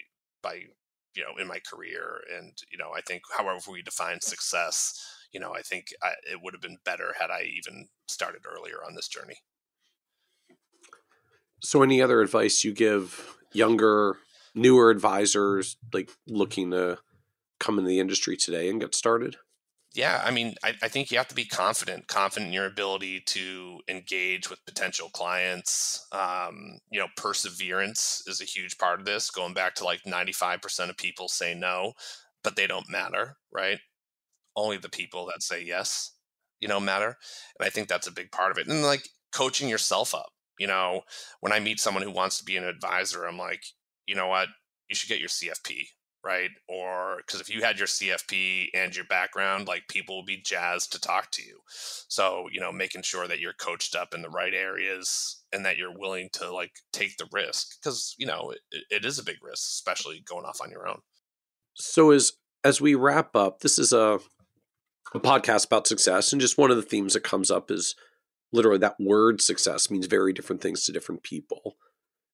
S3: in my career. And, I think however we define success, I think it would have been better had I even started earlier on this journey.
S4: So any other advice you give younger, newer advisors like looking to come into the industry today and get started?
S3: Yeah, I mean, I think you have to be confident in your ability to engage with potential clients. Perseverance is a huge part of this. Going back to like 95% of people say no, but they don't matter, right? Only the people that say yes, matter. And I think that's a big part of it. And like coaching yourself up, when I meet someone who wants to be an advisor, I'm like, you know what? You should get your CFP, right? Or because if you had your CFP and your background, like people will be jazzed to talk to you. So, making sure that you're coached up in the right areas and that you're willing to like take the risk, because, it is a big risk, especially going off on your own.
S4: So as we wrap up, this is a podcast about success. And just one of the themes that comes up is literally that word success means very different things to different people.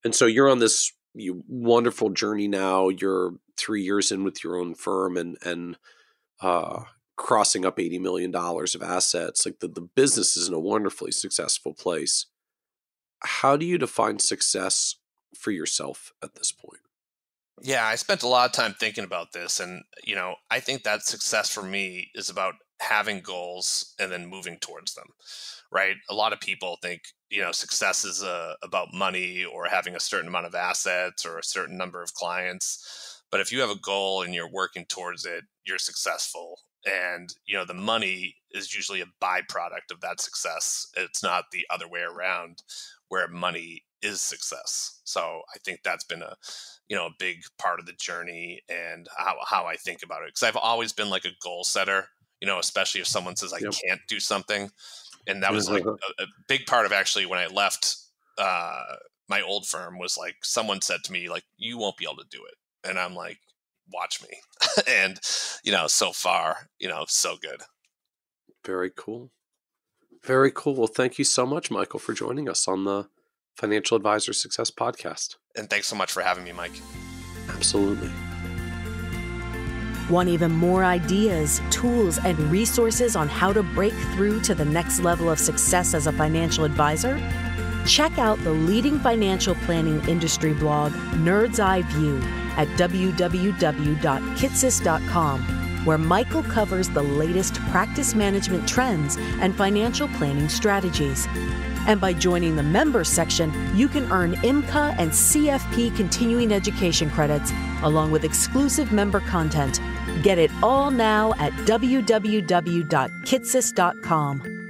S4: And so you're on this wonderful journey now. You're 3 years in with your own firm and crossing up $80 million of assets. Like the business is in a wonderfully successful place. How do you define success for yourself at this point?
S3: Yeah, I spent a lot of time thinking about this. And, I think that success for me is about having goals and then moving towards them, right? A lot of people think, success is about money or having a certain amount of assets or a certain number of clients. But if you have a goal and you're working towards it, you're successful. And, the money is usually a byproduct of that success. It's not the other way around where money is success. So I think that's been a big part of the journey and how I think about it. Because I've always been like a goal setter, especially if someone says I can't do something. And that was like a big part of actually when I left my old firm was like someone said to me, like, you won't be able to do it. And I'm like, watch me. And, so far, so good.
S4: Very cool. Very cool. Well, thank you so much, Michael, for joining us on the Financial Advisor Success Podcast.
S3: And thanks so much for having me, Mike.
S4: Absolutely.
S1: Want even more ideas, tools, and resources on how to break through to the next level of success as a financial advisor? Check out the leading financial planning industry blog, Nerd's Eye View, at www.kitsis.com, where Michael covers the latest practice management trends and financial planning strategies. And by joining the members section, you can earn IMCA and CFP continuing education credits, along with exclusive member content. Get it all now at www.kitsis.com.